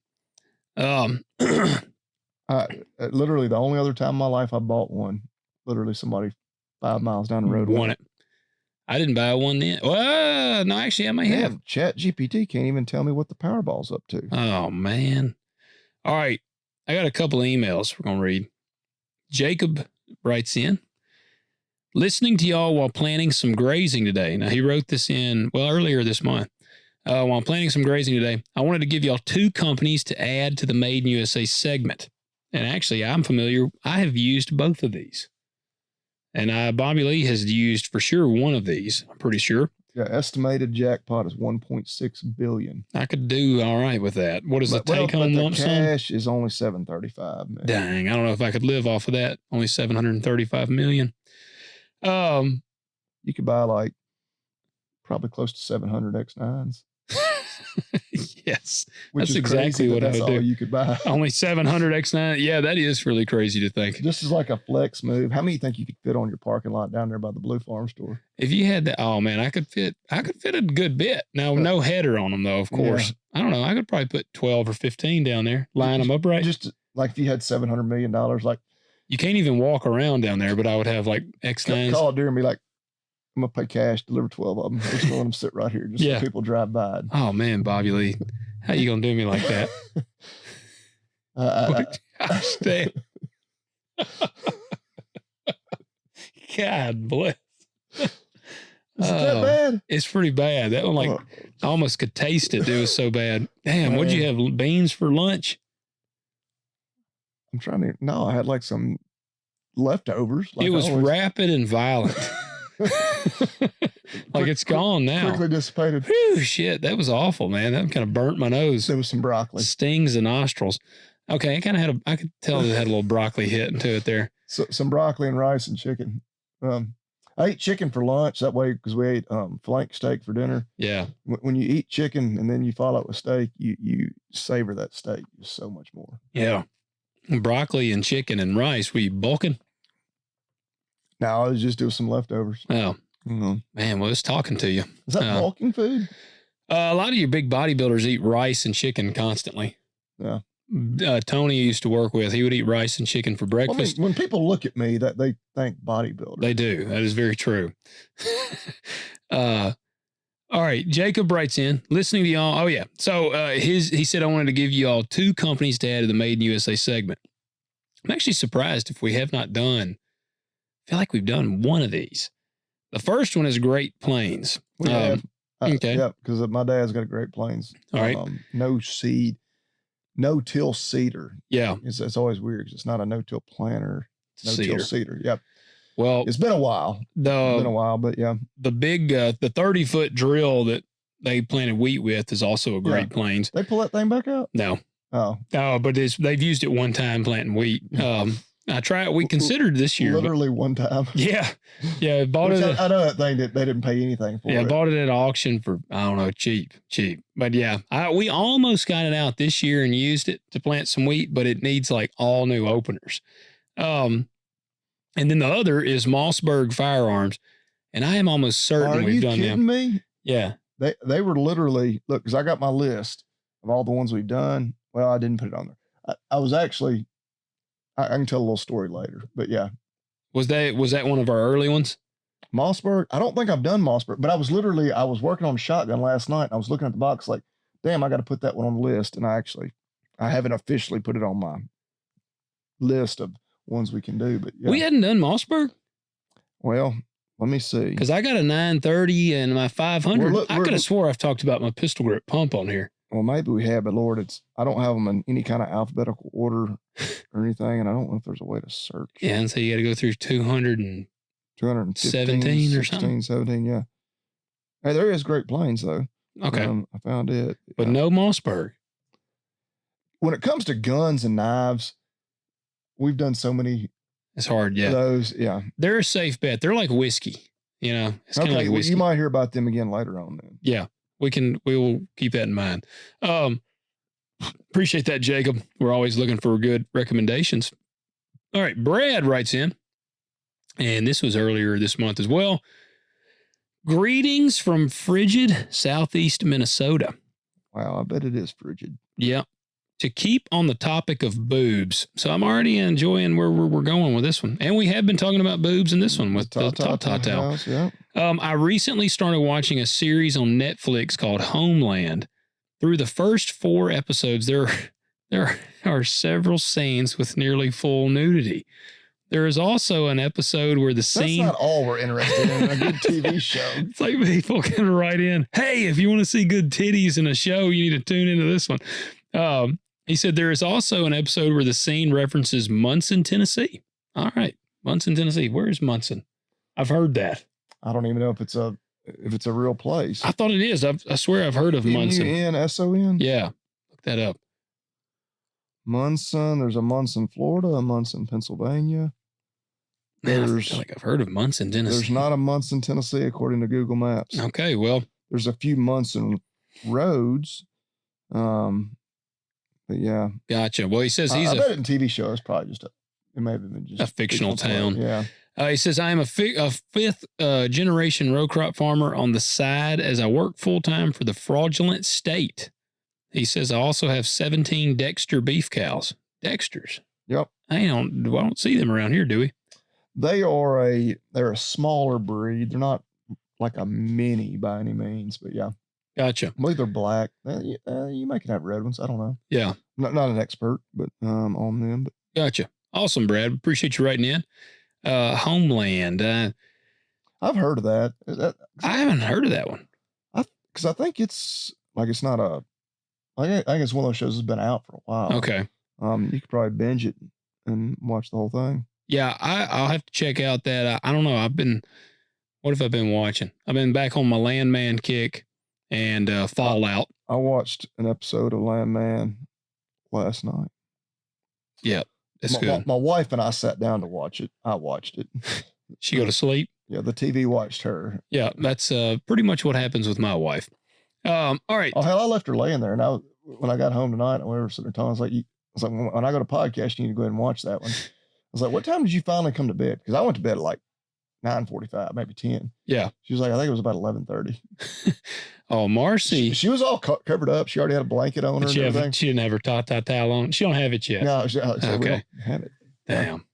Literally the only other time in my life I bought one, literally somebody 5 miles down the road won it. I didn't buy one then. Well, no, actually, I may have. ChatGPT can't even tell me what the Powerball's up to. Oh, man. All right. I got a couple of emails we're going to read. Jacob writes in, listening to y'all while planning some grazing today. Now, he wrote this in, earlier this month. While planning some grazing today, I wanted to give y'all 2 companies to add to the Made in USA segment. And actually, I'm familiar. I have used both of these. And Bobby Lee has used for sure one of these, I'm pretty sure. Yeah, estimated jackpot is 1.6 billion. I could do all right with that. What is the take-home lump sum? Cash is only 735. Man. Dang, I don't know if I could live off of that. Only 735 million. You could buy like probably close to 700 X9s. Yes, that's exactly what I would do. You could buy only 700 X9. Yeah, that is really crazy to think. This is like a flex move. How many you think you could fit on your parking lot down there by the Blue Farm store? If you had that, oh man, I could fit a good bit. Now, no header on them though, of course. Yeah. I don't know. I could probably put 12 or 15 down there, line them up right. Just like if you had $700 million, like you can't even walk around down there. But I would have like X9s. Call a deer and be like, I'm gonna pay cash, deliver 12 of them. I'm just gonna let them sit right here, just so people drive by. Oh man, Bobby Lee, how you gonna do me like that? Gosh, damn. God bless. Is that bad? It's pretty bad. That one, I almost could taste it. It was so bad. Damn, what'd you have? Beans for lunch? No, I had like some leftovers. Like it was rapid and violent. Like it's gone now. Quickly dissipated. Whew, shit, that was awful, man. That kind of burnt my nose. There was some broccoli. Stings the nostrils. Okay, I could tell it had a little broccoli hit into it there. So, some broccoli and rice and chicken. I ate chicken for lunch that way because we ate flank steak for dinner. Yeah. When you eat chicken and then you follow it with steak, you savor that steak just so much more. Yeah. Broccoli and chicken and rice. Were you bulking? No, I was just doing some leftovers. Oh. Man, well, it's talking to you. Is that bulking food? A lot of your big bodybuilders eat rice and chicken constantly. Yeah. Tony used to work with, he would eat rice and chicken for breakfast. When people look at me, that they think bodybuilder. They do. That is very true. All right. Jacob writes in, listening to y'all. Oh yeah. So, he said, I wanted to give you all 2 companies to add to the Made in USA segment. I'm actually surprised if we have not done, I feel like we've done one of these. The first one is Great Plains. Okay. Yeah, because my dad's got a Great Plains. All right. No-till seeder. Yeah. It's always weird because it's not a no-till planter. No-till seeder. Yep. Well, it's been a while. But yeah. The big, the 30-foot drill that they planted wheat with is also a Great Plains. They pull that thing back out? No. Oh. No, but they've used it one time planting wheat. We considered this year. Literally one time. Yeah. Yeah. Bought it. I know that thing that they didn't pay anything for. Yeah. Bought it at auction for, I don't know, cheap. But yeah, we almost got it out this year and used it to plant some wheat, but it needs like all new openers. And then the other is Mossberg Firearms. And I am almost certain we've done them. Are you kidding me? Yeah. They were literally, look, because I got my list of all the ones we've done. Well, I didn't put it on there. I was actually, I can tell a little story later, but yeah. Was that one of our early ones? Mossberg? I don't think I've done Mossberg, but I was working on a shotgun last night. And I was looking at the box like, damn, I got to put that one on the list. And I haven't officially put it on my list of ones we can do, but yeah. We hadn't done Mossberg? Well, let me see. Because I got a 930 and my 500. I could have swore I've talked about my pistol grip pump on here. Well, maybe we have, but Lord, I don't have them in any kind of alphabetical order or anything, and I don't know if there's a way to search. Yeah, and so you got to go through 217 or something. 17, yeah. Hey, there is Great Plains, though. Okay. I found it. But no Mossberg. When it comes to guns and knives, we've done so many. It's hard, yeah. Those, yeah. They're a safe bet. They're like whiskey, It's kind of like whiskey. You might hear about them again later on then. Yeah. we will keep that in mind. Appreciate that, Jacob. We're always looking for good recommendations. All right. Brad writes in, and this was earlier this month as well. Greetings from frigid southeast Minnesota. Wow, I bet it is frigid. Yeah. To keep on the topic of boobs. So I'm already enjoying where we're going with this one. And we have been talking about boobs in this one with the Tata. Yeah. I recently started watching a series on Netflix called Homeland. Through the first 4 episodes, there are several scenes with nearly full nudity. There is also an episode where the scene... That's not all we're interested in a good TV show. It's like people can write in, hey, if you want to see good titties in a show, you need to tune into this one. He said there is also an episode where the scene references Munson, Tennessee. All right. Munson, Tennessee. Where is Munson? I've heard that. I don't even know if it's a real place. I thought it is. I swear I've heard of Munson. Munson? Yeah. Look that up. Munson. There's a Munson, Florida, a Munson, Pennsylvania. Man, I feel like I've heard of Munson, Tennessee. There's not a Munson, Tennessee, according to Google Maps. Okay, well. There's a few Munson roads. But yeah. Gotcha. Well, he says I bet in TV show it's probably just it may have been just a fictional town. Yeah. He says, I am a fifth generation row crop farmer on the side as I work full time for the fraudulent state. He says, I also have 17 Dexter beef cows. Dexters. Yep. I don't see them around here, do we? They're a smaller breed. They're not like a mini by any means, but yeah. Gotcha. I believe they're black. You might have red ones. I don't know. Yeah. Not an expert, but on them. But. Gotcha. Awesome, Brad. Appreciate you writing in. Homeland. I've heard of that. I haven't heard of that one. Because I think it's not a. I think it's one of those shows that's been out for a while. Okay. You could probably binge it and watch the whole thing. Yeah, I'll have to check out that. I don't know. What have I been watching? I've been back on my Landman kick and Fallout. I watched an episode of Landman last night. Yeah, that's good. My wife and I sat down to watch it. I watched it. She go to sleep? Yeah, the TV watched her. Yeah, that's pretty much what happens with my wife. All right. Oh, hell, I left her laying there. And when I got home tonight, and we were sitting there talking, I was like, when I go to podcast, you need to go ahead and watch that one. I was like, what time did you finally come to bed? Because I went to bed at like 9:45, maybe 10. Yeah. She was like, I think it was about 11:30. Oh, Marcy. She was all covered up. She already had a blanket on her and everything. She didn't have her towel on. She don't have it yet. No, so okay. We don't have it. Damn.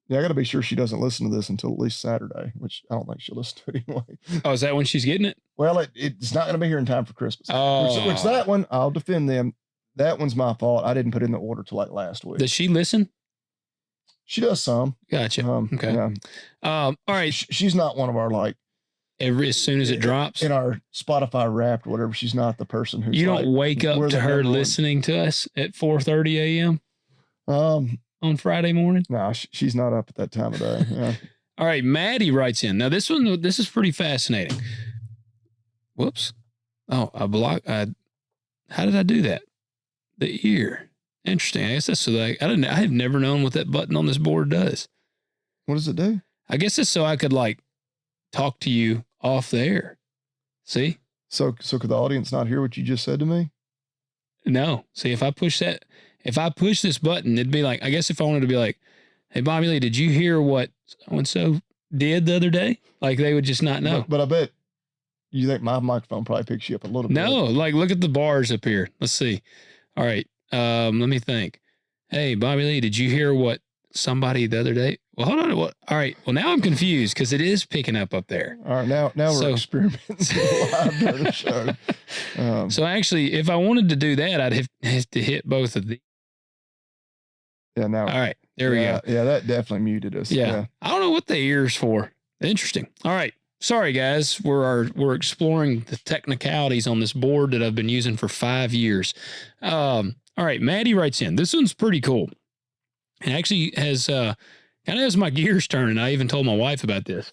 Yeah, I got to be sure she doesn't listen to this until at least Saturday, which I don't think she'll listen to it anyway. Oh, is that when she's getting it? Well, it's not going to be here in time for Christmas. Oh. Which that one, I'll defend them. That one's my fault. I didn't put in the order till like last week. Does she listen? She does some. Gotcha. Okay. Yeah. All right. She's not one of our like. As soon as it drops in our Spotify Wrapped or whatever, she's not the person who's. You don't wake up to her listening to us at 4:30 a.m. On Friday morning. No, she's not up at that time of day. Yeah. All right, Maddie writes in. Now this is pretty fascinating. Whoops. Oh, how did I do that? The ear. Interesting. I guess that's so that I have never known what that button on this board does. What does it do? I guess it's so I could like talk to you off the air. See? So could the audience not hear what you just said to me? No. See, if I push this button, it'd be like, I guess if I wanted to be like, hey, Bobby Lee, did you hear what so-and-so did the other day? Like they would just not know. But I bet you think my microphone probably picks you up a little bit. No, like look at the bars up here. Let's see. All right. Let me think. Hey, Bobby Lee, did you hear what somebody the other day? Well, hold on. All right. Well, now I'm confused because it is picking up there. All right. Now we're experimenting live during the show. So actually, if I wanted to do that, I'd have to hit both of these. Yeah. Now. All right. There we go. Yeah. That definitely muted us. Yeah. I don't know what the ear's for. Interesting. All right. Sorry, guys. We're exploring the technicalities on this board that I've been using for 5 years. All right. Maddie writes in. This one's pretty cool. It actually has kind of has my gears turning. I even told my wife about this.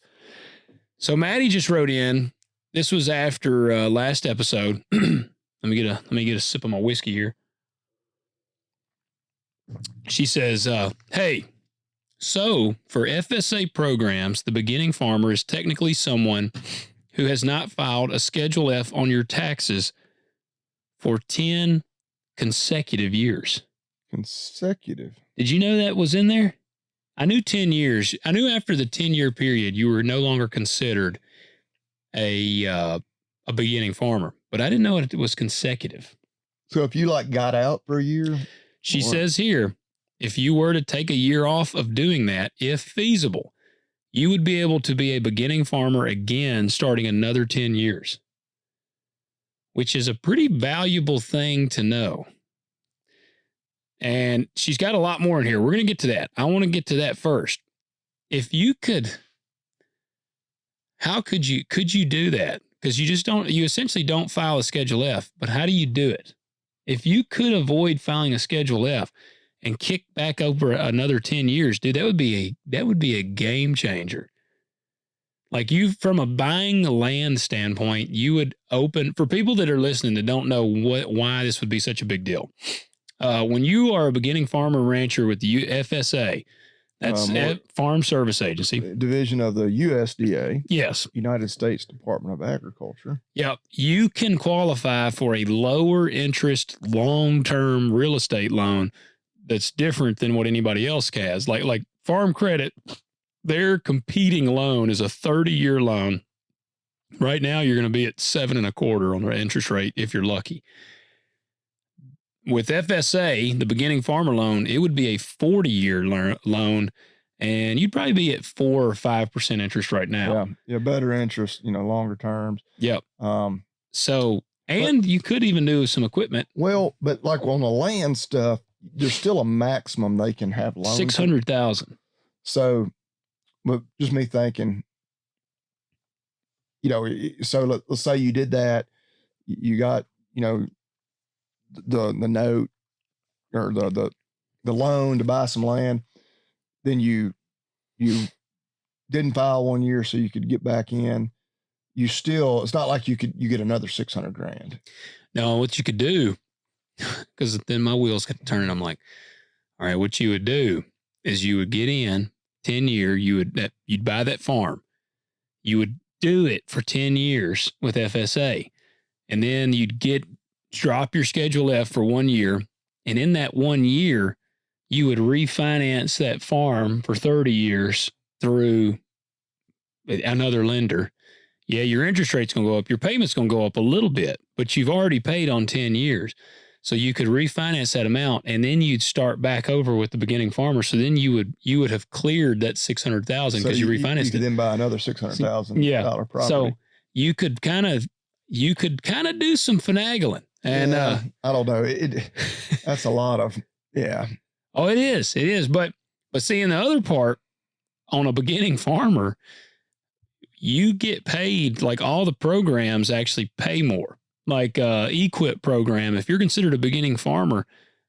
So Maddie just wrote in. This was after last episode. Let me get a sip of my whiskey here. She says, hey, so for FSA programs, the beginning farmer is technically someone who has not filed a Schedule F on your taxes for 10 consecutive years. Consecutive. Did you know that was in there? I knew 10 years. I knew after the 10-year period, you were no longer considered a beginning farmer, but I didn't know it was consecutive. So if you got out for a year? She says here, if you were to take a year off of doing that, if feasible, you would be able to be a beginning farmer again, starting another 10 years, which is a pretty valuable thing to know. And she's got a lot more in here. We're going to get to that. I want to get to that first. If you could, how could you do that? Because you essentially don't file a Schedule F, but how do you do it? If you could avoid filing a Schedule F and kick back over another 10 years, dude, that would be a game changer. Like from a buying land standpoint, you would open, for people that are listening that don't know why this would be such a big deal. When you are a beginning farmer rancher with the FSA, that's Farm Service Agency. Division of the USDA. Yes. United States Department of Agriculture. Yep. You can qualify for a lower interest, long-term real estate loan that's different than what anybody else has. Like Farm Credit, their competing loan is a 30-year loan. Right now, you're going to be at 7.25% on the interest rate if you're lucky. With FSA, the beginning farmer loan, it would be a 40-year loan, and you'd probably be at 4 or 5% interest right now. Yeah, better interest, longer terms. Yep. You could even do some equipment. Well, but like on the land stuff, there's still a maximum they can have loans. 600,000. So, but just me thinking, so let's say you did that, you got, the note or the loan to buy some land, then you didn't file 1 year so you could get back in. It's not like you get another $600,000. No, what you could do, because then my wheels get to turning. I'm like, all right, what you would do is you would get in 10-year, you'd buy that farm. You would do it for 10 years with FSA. And then you'd drop your Schedule F for 1 year. And in that 1 year, you would refinance that farm for 30 years through another lender. Yeah, your interest rate's going to go up. Your payment's going to go up a little bit, but you've already paid on 10 years. So you could refinance that amount, and then you'd start back over with the beginning farmer. So then you would have cleared that $600,000 because you refinanced it. You could then buy another $600,000 property. So you could kind of do some finagling. And I don't know. That's a lot of Oh, it is. But see, in the other part, on a beginning farmer, you get paid, like all the programs actually pay more. Like EQIP program, if you're considered a beginning farmer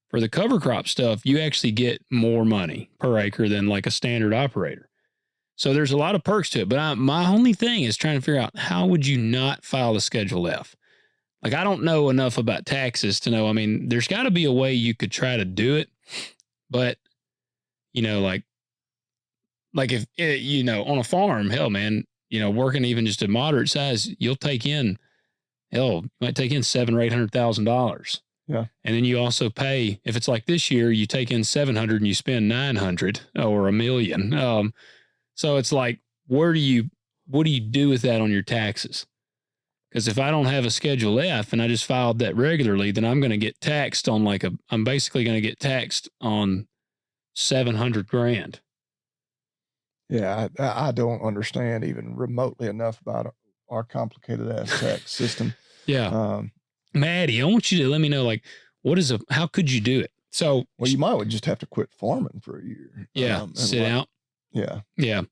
for the cover crop stuff, you actually get more money per acre than like a standard operator. So there's a lot of perks to it. But my only thing is trying to figure out, how would you not file a Schedule F? Like, I don't know enough about taxes to know. I mean, there's got to be a way you could try to do it. But, like if, on a farm, hell, man, working even just a moderate size, you might take in $700,000 or $800,000. Yeah. And then you also pay, if it's like this year, you take in 700 and you spend 900 or $1 million. So it's like, what do you do with that on your taxes? Because if I don't have a Schedule F and I just filed that regularly, then I'm going to get taxed on I'm basically going to get taxed on $700,000. Yeah, I don't understand even remotely enough about our complicated ass tax system. Yeah. Maddie, I want you to let me know, how could you do it? So, well, you might just have to quit farming for a year. Yeah. Sit out. Yeah. Yeah.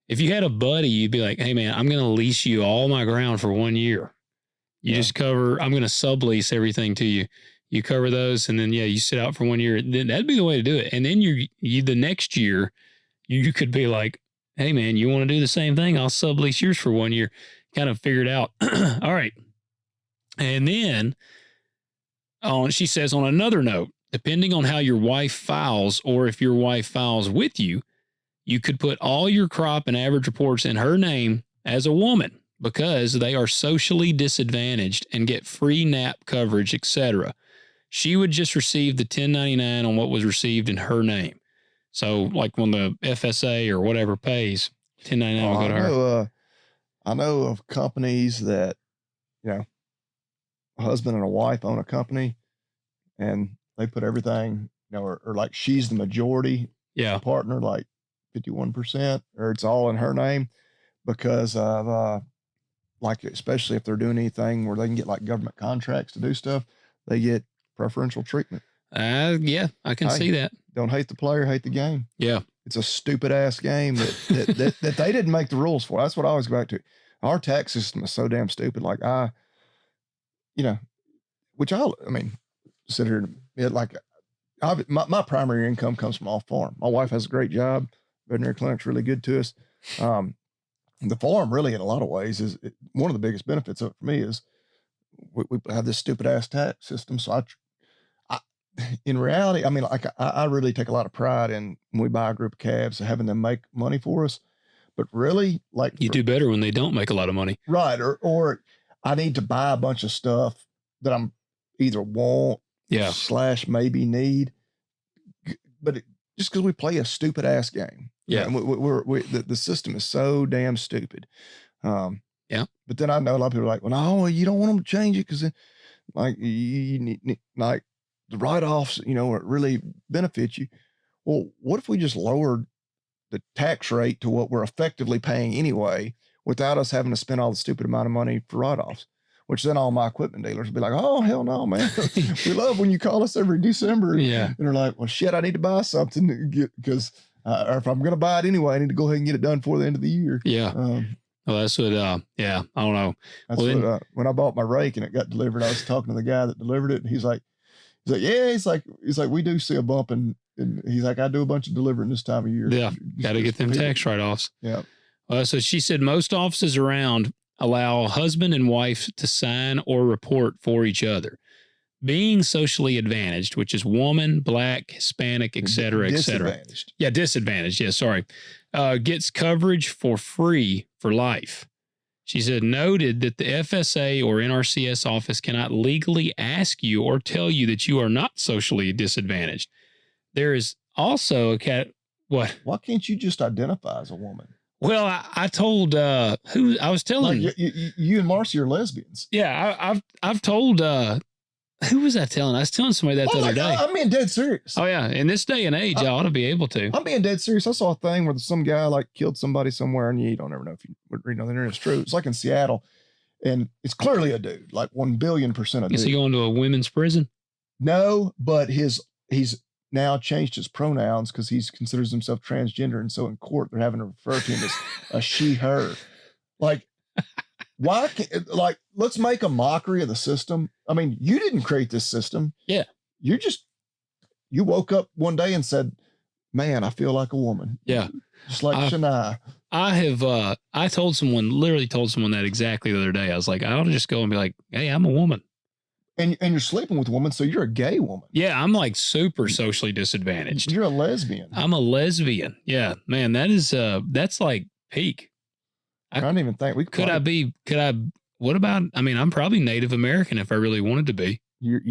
If you had a buddy, you'd be like, hey man, I'm going to lease you all my ground for 1 year. I'm going to sublease everything to you. You cover those. And then, you sit out for 1 year. Then that'd be the way to do it. And then the next year you could be like, hey man, you want to do the same thing? I'll sublease yours for 1 year. Kind of figure it out. All right. And then she says, on another note, depending on how your wife files, or if your wife files with you, you could put all your crop and average reports in her name as a woman. because they are socially disadvantaged and get free NAP coverage, etc. She would just receive the 1099 on what was received in her name. So, like when the FSA or whatever pays, 1099 will go to her. I know of companies that, a husband and a wife own a company, and they put everything, or like she's the majority partner, like 51%, or it's all in her name because of, like, especially if they're doing anything where they can get like government contracts to do stuff, they get preferential treatment. Yeah, I can see that. Don't hate the player, hate the game. Yeah. It's a stupid ass game that they didn't make the rules for. That's what I always go back to. Our tax system is so damn stupid. Like sit here, my primary income comes from off farm. My wife has a great job. Veterinary clinic's really good to us. The farm really, in a lot of ways, is one of the biggest benefits of it for me is we have this stupid ass tax system. So in reality, I really take a lot of pride in when we buy a group of calves, having them make money for us. But really, like, you do better when they don't make a lot of money, right? Or I need to buy a bunch of stuff that I'm either want, / maybe need, but just because we play a stupid ass game, the system is so damn stupid. But then I know a lot of people are like, well, no, you don't want them to change it because, like, you need like the write-offs, it really benefits you. Well, what if we just lowered the tax rate to what we're effectively paying anyway, without us having to spend all the stupid amount of money for write-offs? Which then all my equipment dealers would be like, oh, hell no, man. We love when you call us every December. And they're like, well, shit, I need to buy something because, or if I'm going to buy it anyway, I need to go ahead and get it done before the end of the year. Well, that's what, I don't know. That's when I bought my rake and it got delivered, I was talking to the guy that delivered it, and he's like, yeah, he's like, we do see a bump, and he's like, I do a bunch of delivering this time of year. Yeah, got to get them tax write-offs. Yeah. So she said most offices around allow husband and wife to sign or report for each other. Being socially advantaged, which is woman, black, Hispanic, et cetera, et cetera. Yeah, disadvantaged. Yeah, sorry. Gets coverage for free for life. She said, noted that the FSA or NRCS office cannot legally ask you or tell you that you are not socially disadvantaged. There is also what? Why can't you just identify as a woman? Well, I told who I was telling you and Marcy are lesbians. Yeah, I've told who was I telling? I was telling somebody that the other day. I'm being dead serious. Oh yeah, in this day and age, I ought to be able to. I'm being dead serious. I saw a thing where some guy like killed somebody somewhere, and you don't ever know if you would read on the internet. It's true. It's like in Seattle, and it's clearly a dude, like 1,000,000,000% a dude. Is he going to a women's prison? No, but he's now changed his pronouns because he considers himself transgender, and so in court they're having to refer to him as a she/her. Like, why can't, like, let's make a mockery of the system. I mean, you didn't create this system. Yeah, you woke up one day and said, "Man, I feel like a woman." Yeah, just like Shania. I literally told someone that exactly the other day. I was like, I ought to just go and be like, hey, I'm a woman. And you're sleeping with a woman, so you're a gay woman. Yeah, I'm like super socially disadvantaged. You're a lesbian. I'm a lesbian. Yeah, man, that's like peak. I don't even think what about, I'm probably Native American if I really wanted to be.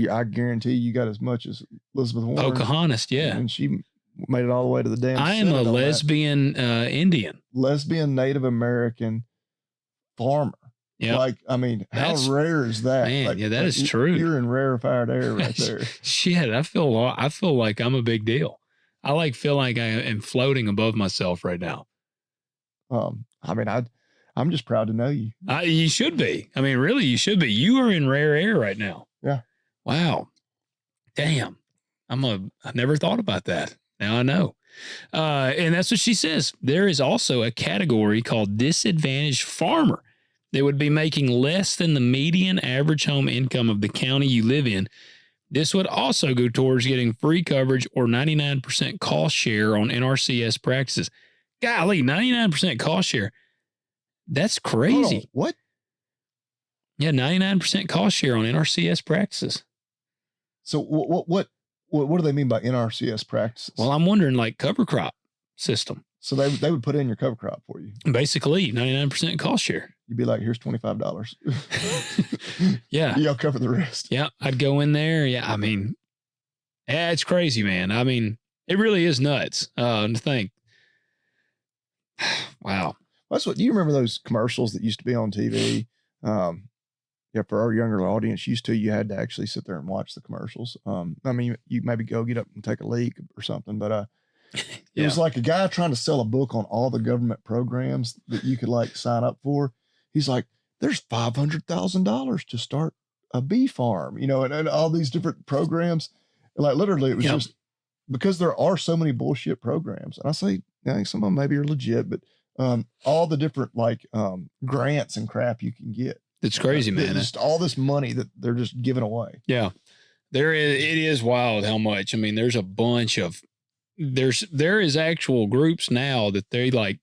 I guarantee you got as much as Elizabeth Warren. Pocahontas, yeah. And she made it all the way to the damn I am a lesbian Indian. Lesbian Native American farmer. Yeah. Like, how rare is that? Man, like, that is true. You're in rarefied air right there. Shit, I feel like I'm a big deal. I feel like I am floating above myself right now. I'm just proud to know you. You should be. Really, you should be. You are in rare air right now. Yeah. Wow. Damn. I never thought about that. Now I know. And that's what she says. There is also a category called disadvantaged farmer. They would be making less than the median average home income of the county you live in. This would also go towards getting free coverage or 99% cost share on NRCS practices. Golly, 99% cost share. That's crazy. What? Yeah, 99% cost share on NRCS practices. So what do they mean by NRCS practices? Well, I'm wondering, like, cover crop system. So they would put in your cover crop for you. Basically, 99% cost share. you'd be like, here's $25. Yeah. Y'all cover the rest. Yeah. I'd go in there. Yeah. I mean, yeah, it's crazy, man. I mean, it really is nuts to think. Wow. That's what, do you remember those commercials that used to be on TV? Yeah, for our younger audience used to, you had to actually sit there and watch the commercials. I mean, you maybe go get up and take a leak or something, but it was like a guy trying to sell a book on all the government programs that you could like sign up for. He's like, there's $500,000 to start a bee farm, you know, and all these different programs. Like literally it was just because there are so many bullshit programs. And I say, I think some of them maybe are legit, but all the different like grants and crap you can get. It's crazy, man. Just all this money that they're just giving away. Yeah. It is wild how much. I mean, there's a bunch of, there is actual groups now that they like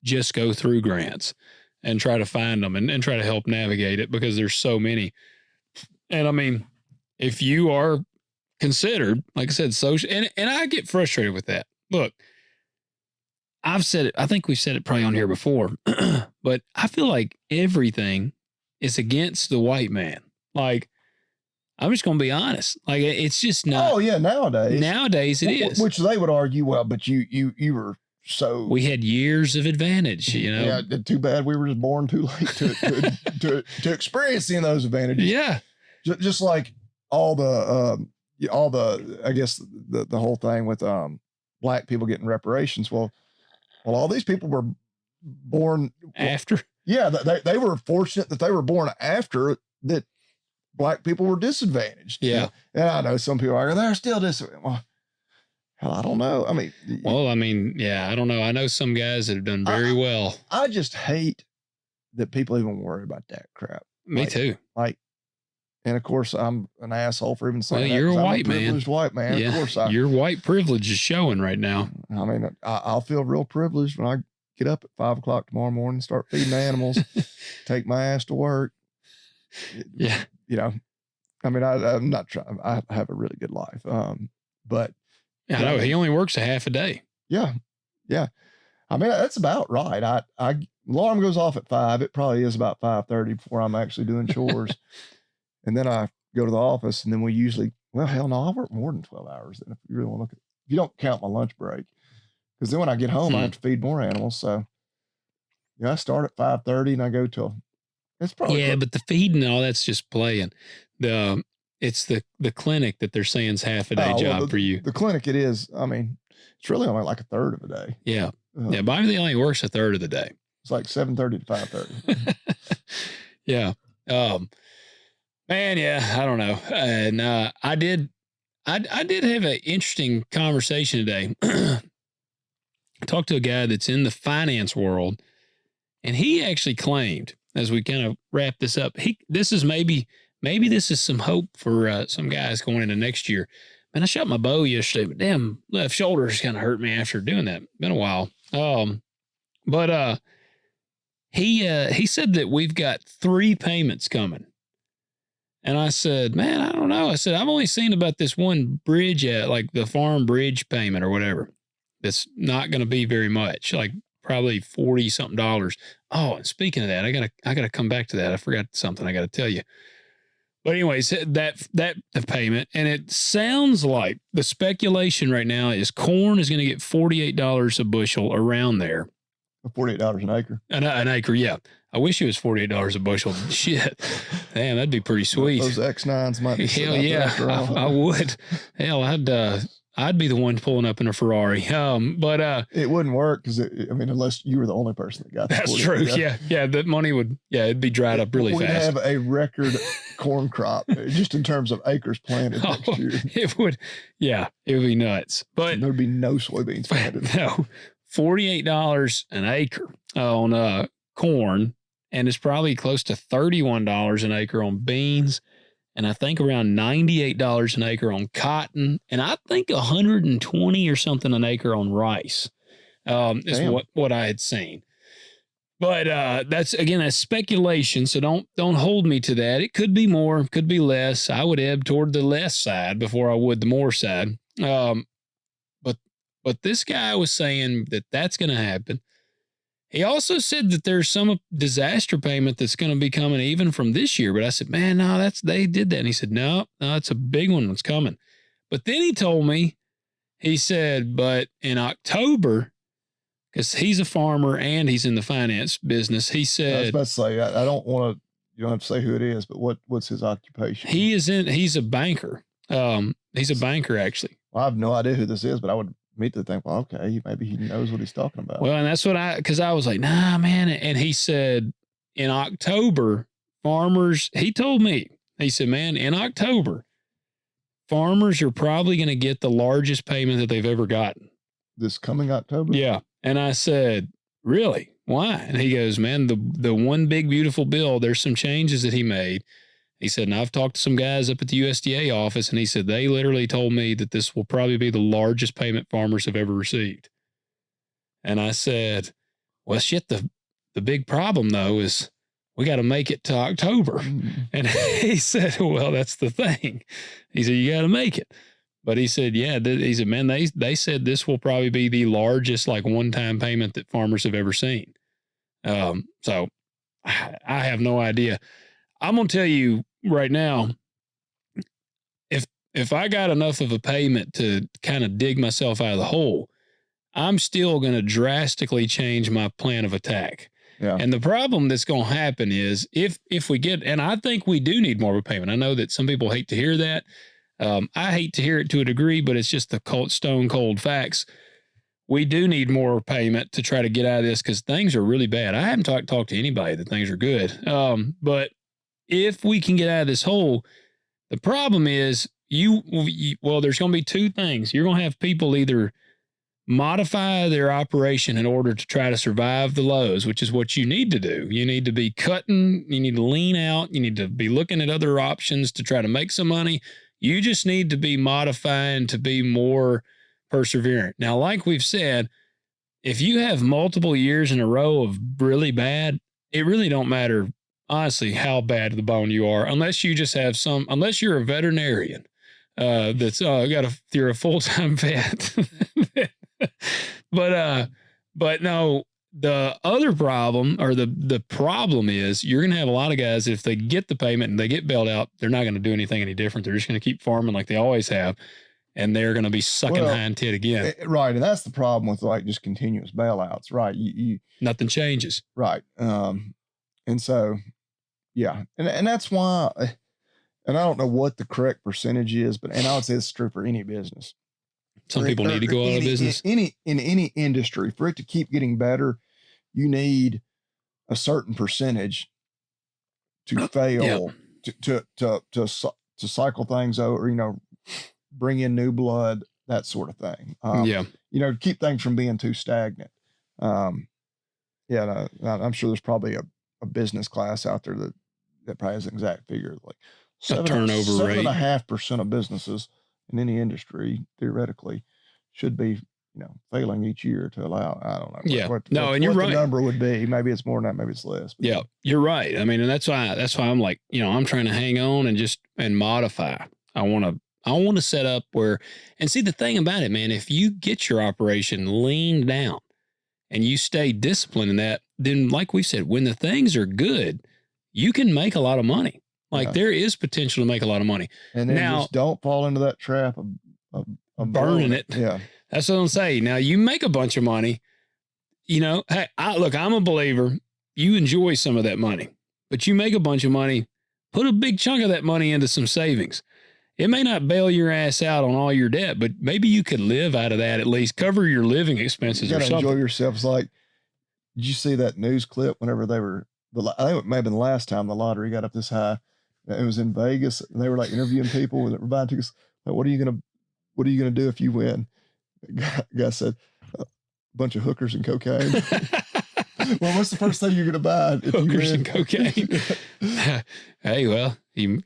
just go through grants and try to find them and try to help navigate it because there's so many. And I mean, if you are considered, like I said, social, and I get frustrated with that. Look, I've said it, I think we've said it probably on here before, but I feel like everything is against the white man. Like, I'm just going to be honest. Like, it's just not. Oh, yeah, nowadays. Nowadays it is. Which they would argue, well, but you were so. We had years of advantage, you know. Yeah, too bad we were just born too late to experience any of those advantages. Yeah. Just like all the I guess the whole thing with black people getting reparations. Well, all these people were born after. Yeah, they were fortunate that they were born after that. Black people were disadvantaged. Yeah. And I know some people are, they're still disadvantaged. Well, hell, I don't know. I mean, yeah, I don't know. I know some guys that have done very well. I just hate that people even worry about that crap. Me too. Like, and of course I'm an asshole for even saying you're that. a white man. Privileged white man. Yeah, of course your white privilege is showing right now. I mean, I'll feel real privileged when I get up at 5 o'clock tomorrow morning, start feeding animals, take my ass to work. Yeah. You know, I mean, I'm not trying, I have a really good life. But yeah, I know he only works a half a day. Yeah. Yeah. I mean, that's about right. Alarm goes off at 5. It probably is about 5:30 before I'm actually doing chores. And then I go to the office and then we usually, well, hell no, I work more than 12 hours. Then if you really want to look at, if you don't count my lunch break, because then when I get home, I have to feed more animals. So yeah, I start at 5:30 and I go till it's probably but the feeding and all that's just playing. It's the clinic that they're saying is half a day job for you. The clinic, it is. I mean, it's really only like a third of a day. Yeah. Bobby only works a third of the day. It's like 7:30 to 5:30. Yeah. Man, yeah, I don't know. And I did have an interesting conversation today. I talked to a guy that's in the finance world, and he actually claimed, as we kind of wrap this up, this is maybe this is some hope for some guys going into next year. Man, I shot my bow yesterday, but damn, left shoulder's kind of hurt me after doing that. Been a while. But he said that we've got 3 payments coming. And I said, man, I don't know. I said, I've only seen about this one bridge like the farm bridge payment or whatever. That's not going to be very much, like probably $40 something. Oh, and speaking of that, I gotta come back to that. I forgot something I got to tell you. But anyways, that the payment, and it sounds like the speculation right now is corn is going to get $48 a bushel around there. $48 an acre. An acre, yeah. I wish it was $48 a bushel. Shit, damn, that'd be pretty sweet. Those X9s might be. Hell yeah, I would. Hell, I'd be the one pulling up in a Ferrari. But it wouldn't work because unless you were the only person that got. That's true. Yeah. That money would. Yeah, it'd be dried up really fast. We'd have a record corn crop just in terms of acres planted next year. It would. Yeah, it would be nuts. But there'd be no soybeans planted. No, $48 an acre on corn, and it's probably close to $31 an acre on beans. And I think around $98 an acre on cotton, and I think $120 or something an acre on rice. Is what I had seen. But that's speculation. So don't hold me to that. It could be more, could be less. I would ebb toward the less side before I would the more side. But this guy was saying that that's going to happen. He also said that there's some disaster payment that's going to be coming even from this year. But I said, man, no, they did that. And he said, no, it's a big one that's coming. But then he told me, he said, but in October, because he's a farmer and he's in the finance business, he said, I was about to say, I don't want to, you don't have to say who it is, but what's his occupation? He's a banker. He's a banker, actually. Well, I have no idea who this is, but I would immediately think, well, okay, maybe he knows what he's talking about. Well, and that's because I was like, nah, man. And he said, in October, farmers, he told me, he said, man, in October, farmers are probably going to get the largest payment that they've ever gotten. This coming October? Yeah. And I said, really? Why? And he goes, man, the one big, beautiful bill, there's some changes that he made. He said, and I've talked to some guys up at the USDA office, and he said, they literally told me that this will probably be the largest payment farmers have ever received. And I said, well, shit, the big problem, though, is we got to make it to October. And he said, well, that's the thing. He said, you got to make it. But he said, yeah, he said, man, they said this will probably be the largest, like, one-time payment that farmers have ever seen. So I have no idea. I'm going to tell you right now, if I got enough of a payment to kind of dig myself out of the hole, I'm still going to drastically change my plan of attack. Yeah. And the problem that's going to happen is if we get, and I think we do need more of a payment. I know that some people hate to hear that. I hate to hear it to a degree, but it's just the stone cold facts. We do need more payment to try to get out of this because things are really bad. I haven't talked to anybody that things are good. But if we can get out of this hole, the problem is there's going to be two things. You're going to have people either modify their operation in order to try to survive the lows, which is what you need to do. You need to be cutting, you need to lean out, you need to be looking at other options to try to make some money. You just need to be modifying to be more perseverant. Now, like we've said, if you have multiple years in a row of really bad, it really don't matter, honestly, how bad of the bone you are, unless you just have unless you're a veterinarian you're a full-time vet. But no, the other problem or the problem is you're going to have a lot of guys, if they get the payment and they get bailed out, they're not going to do anything any different. They're just going to keep farming like they always have. And they're going to be sucking hind tit again. Right. And that's the problem with like just continuous bailouts, right? Nothing changes. Right. And so, yeah. And that's why, and I don't know what the correct percentage is, but, and I would say it's true for any business. Some people need to go out of business. In any industry, for it to keep getting better, you need a certain percentage to fail, to cycle things over, bring in new blood, that sort of thing. Keep things from being too stagnant. I'm sure there's probably a business class out there that probably has an exact figure, like turnover rate. 7.5% of businesses in any industry theoretically should be, failing each year to allow. I don't know. And you're right. The number would be. Maybe it's more than that. Maybe it's less. Yeah, you're right. I mean, and that's why I'm like, I'm trying to hang on and modify. I want to set up where, and see the thing about it, man, if you get your operation leaned down and you stay disciplined in that, then like we said, when the things are good, you can make a lot of money. Like there is potential to make a lot of money. And then just don't fall into that trap of burning it. Yeah. That's what I'm saying. Now you make a bunch of money, hey, I'm a believer. You enjoy some of that money, but you make a bunch of money, put a big chunk of that money into some savings. It may not bail your ass out on all your debt, but maybe you could live out of that, at least cover your living expenses or something. Enjoy yourself. It's like, did you see that news clip whenever I think it may have been the last time the lottery got up this high? It was in Vegas, and they were like interviewing people that were buying tickets. Like, what are you gonna do if you win? The guy said, a bunch of hookers and cocaine. Well, what's the first thing you're gonna buy? If Hookers you and cocaine. Hey, well, he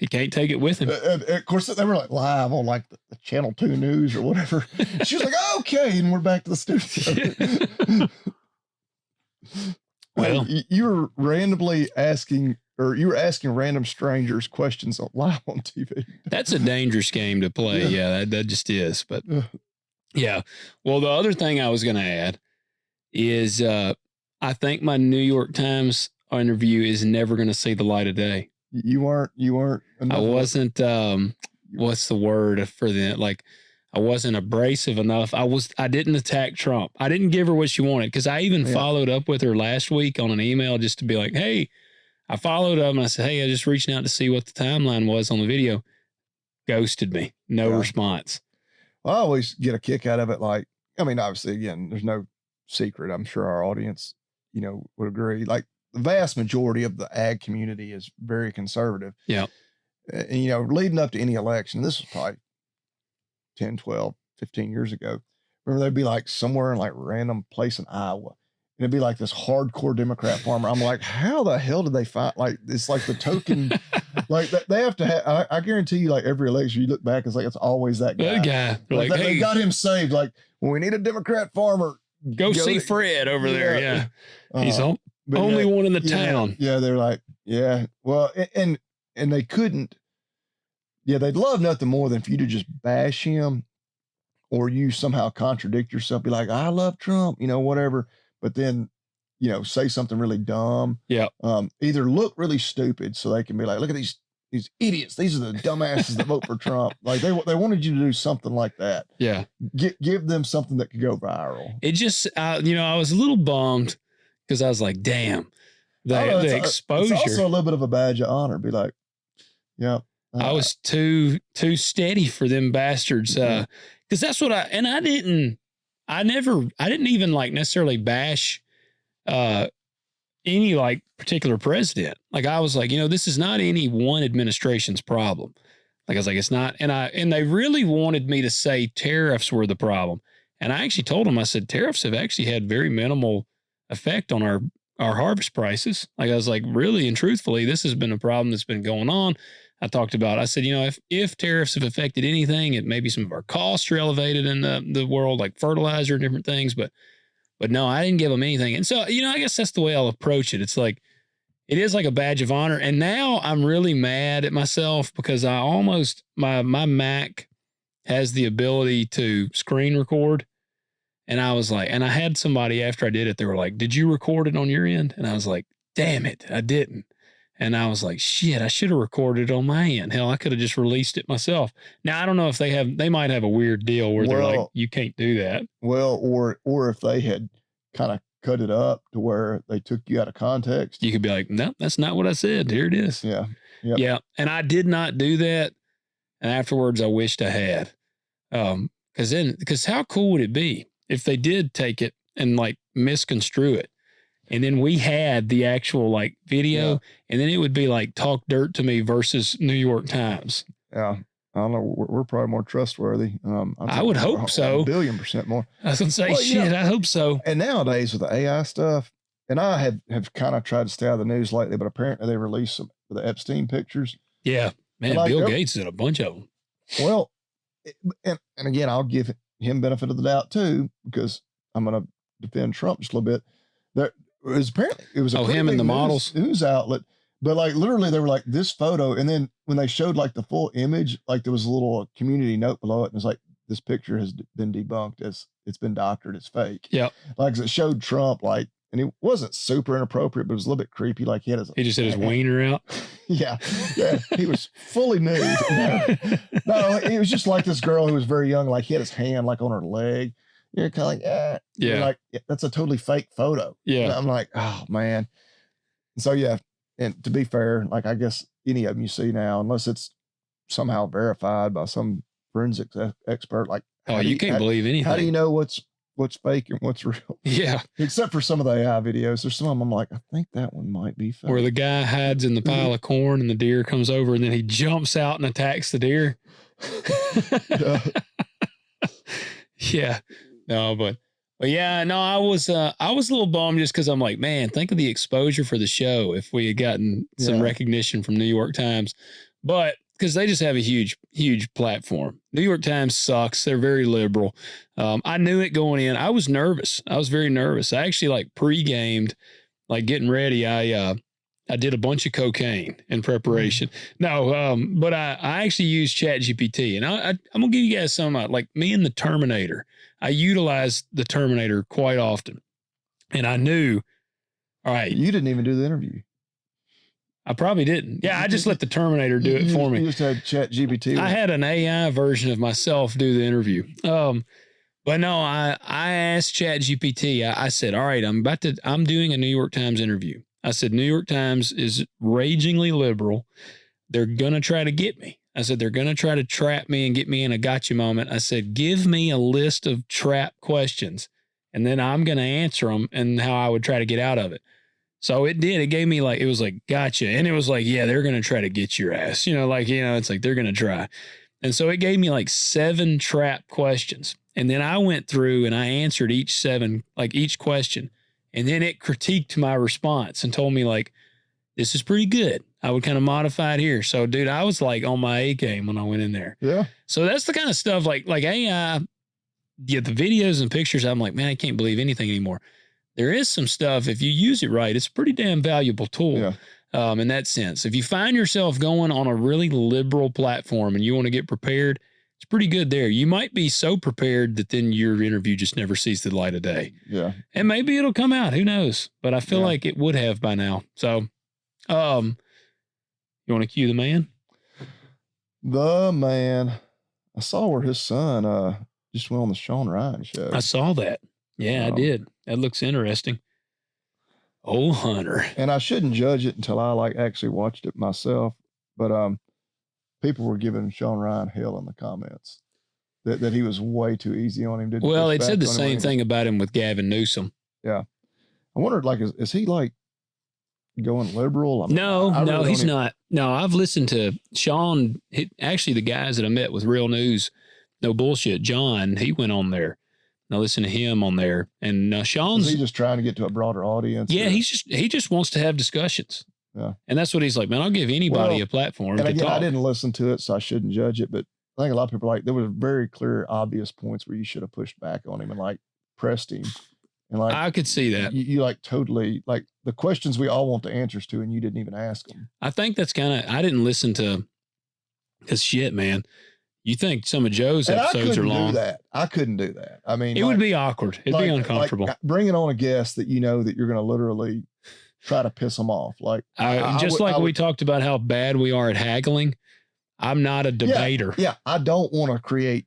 can't take it with him. And of course, they were like live on like the Channel 2 News or whatever. She was like, okay, and we're back to the studio. Well, you were randomly asking, or you were asking random strangers questions live on TV. That's a dangerous game to play. Yeah, that just is. But yeah. Well, the other thing I was going to add is I think my New York Times interview is never going to see the light of day. You weren't. I wasn't. What's the word for that? Like, I wasn't abrasive enough. I didn't attack Trump. I didn't give her what she wanted, because I even followed up with her last week on an email just to be like, hey, I followed up and I said, hey, I just reaching out to see what the timeline was on the video. Ghosted me. No response. Well, I always get a kick out of it. Like, I mean, obviously, again, there's no secret. I'm sure our audience, would agree. Like, the vast majority of the ag community is very conservative. Yeah. And, leading up to any election, this was probably 10, 12, 15 years ago. Remember, they'd be like somewhere in like random place in Iowa. And it'd be like this hardcore Democrat farmer. I'm like, how the hell did they find, like, it's like the token, like they have to have, I guarantee you, like every election you look back, it's like, it's always that guy. Like, hey, they got him saved. Like, when we need a Democrat farmer, go see Fred over there. Yeah. He's only one in the town. Yeah. They're like, well, and they couldn't, they'd love nothing more than for you to just bash him, or you somehow contradict yourself, be like, I love Trump, whatever. But then, say something really dumb. Yeah. Either look really stupid so they can be like, look at these idiots. These are the dumbasses that vote for Trump. Like they wanted you to do something like that. Yeah. Give them something that could go viral. It just, I was a little bummed, because I was like, damn, the exposure. It's also a little bit of a badge of honor. Be like, yeah. I was too steady for them bastards. Because that's what I didn't even like necessarily bash any like particular president. Like, I was like, this is not any one administration's problem. Like, I was like, it's not. And they really wanted me to say tariffs were the problem. And I actually told them, I said, tariffs have actually had very minimal effect on our harvest prices. Like, I was like, really and truthfully, this has been a problem that's been going on. I talked about, I said, if tariffs have affected anything, it maybe some of our costs are elevated in the world, like fertilizer and different things, but no, I didn't give them anything. And so, I guess that's the way I'll approach it. It's like, it is like a badge of honor. And now I'm really mad at myself, because I almost, my Mac has the ability to screen record. And I was like, and I had somebody after I did it, they were like, did you record it on your end? And I was like, damn it, I didn't. And I was like, shit, I should have recorded it on my end. Hell, I could have just released it myself. Now, I don't know if they might have a weird deal where they're like, you can't do that. Well, or if they had kind of cut it up to where they took you out of context. You could be like, no, that's not what I said. Here it is. Yeah. Yep. Yeah. And I did not do that. And afterwards, I wished I had. Because how cool would it be if they did take it and like misconstrue it? And then we had the actual like video, and then it would be like Talk Dirt to Me versus New York Times. Yeah. I don't know. We're probably more trustworthy. I would hope so. 1,000,000,000% more. I was going to say, I hope so. And nowadays with the AI stuff, and I have kind of tried to stay out of the news lately, but apparently they released some of the Epstein pictures. Yeah. Man, like, Bill Gates did a bunch of them. Well, and again, I'll give him benefit of the doubt too, because I'm going to defend Trump just a little bit. It was him and the models news outlet, but like literally they were like this photo, and then when they showed like the full image, like there was a little community note below it, and it's like, this picture has been debunked as it's been doctored, it's fake. Yeah, like it showed Trump, like, and it wasn't super inappropriate, but it was a little bit creepy. Like he just had his wiener out. Yeah, he was fully nude. No, it was just like this girl who was very young, like he had his hand like on her leg. You're kind of like, yeah. You're like, that's a totally fake photo. Yeah. And I'm like, oh man. And so and to be fair, like I guess any of them you see now, unless it's somehow verified by some forensics expert, like, you can't believe anything. How do you know what's fake and what's real? Yeah. Except for some of the AI videos. There's some of them I'm like, I think that one might be fake. Where the guy hides in the pile of corn and the deer comes over and then he jumps out and attacks the deer. Yeah. No, but yeah, no, I was a little bummed just because I'm like, man, think of the exposure for the show if we had gotten some recognition from New York Times. But because they just have a huge, huge platform. New York Times sucks. They're very liberal. I knew it going in. I was nervous. I was very nervous. I actually like pre-gamed, like getting ready. I did a bunch of cocaine in preparation. No, but I actually used ChatGPT, and I'm gonna give you guys some like me and the Terminator. I utilize the Terminator quite often. And I knew, all right. You didn't even do the interview. I probably didn't. Yeah, I just let the Terminator do it for me. You just had ChatGPT. I had an AI version of myself do the interview. But no, I asked ChatGPT. I said, all right, I'm doing a New York Times interview. I said, New York Times is ragingly liberal. They're going to try to get me. I said, they're going to try to trap me and get me in a gotcha moment. I said, give me a list of trap questions, and then I'm going to answer them and how I would try to get out of it. So it did. It gave me it was like, gotcha. And it was like, yeah, they're going to try to get your ass. It's like they're going to try. And so it gave me 7 trap questions. And then I went through and I answered each question. And then it critiqued my response and told me this is pretty good. I would kind of modify it here. So dude, I was on my A game when I went in there. Yeah. So that's the kind of stuff like AI, the videos and pictures. I'm like, man, I can't believe anything anymore. There is some stuff, if you use it right, it's a pretty damn valuable tool in that sense. If you find yourself going on a really liberal platform and you want to get prepared, it's pretty good there. You might be so prepared that then your interview just never sees the light of day. Yeah. And maybe it'll come out. Who knows? But I feel like it would have by now. So, you want to cue the man? The man. I saw where his son just went on the Sean Ryan show. I saw that. Yeah, I did. That looks interesting. Oh, Hunter. And I shouldn't judge it until I actually watched it myself. But people were giving Sean Ryan hell in the comments that he was way too easy on him. Well, it said the same thing about him with Gavin Newsom. Yeah. I wondered, is he going liberal? No, he's not. No, I've listened to Sean. Actually, the guys that I met with Real News, no bullshit, John, he went on there. I listen to him on there, and Sean's. Is he just trying to get to a broader audience? Yeah, he just wants to have discussions. Yeah, and that's what he's like. Man, I'll give anybody a platform. And to talk. I didn't listen to it, so I shouldn't judge it. But I think a lot of people there were very clear, obvious points where you should have pushed back on him and pressed him, and I could see that you totally the questions we all want the answers to, and you didn't even ask them. I think that's kind of I didn't listen to, because shit, man. You think some of Joe's episodes are long? I couldn't do that. I mean, it would be awkward. It'd be uncomfortable. Bringing on a guest that that you're going to literally try to piss them off. We talked about how bad we are at haggling. I'm not a debater. Yeah, I don't want to create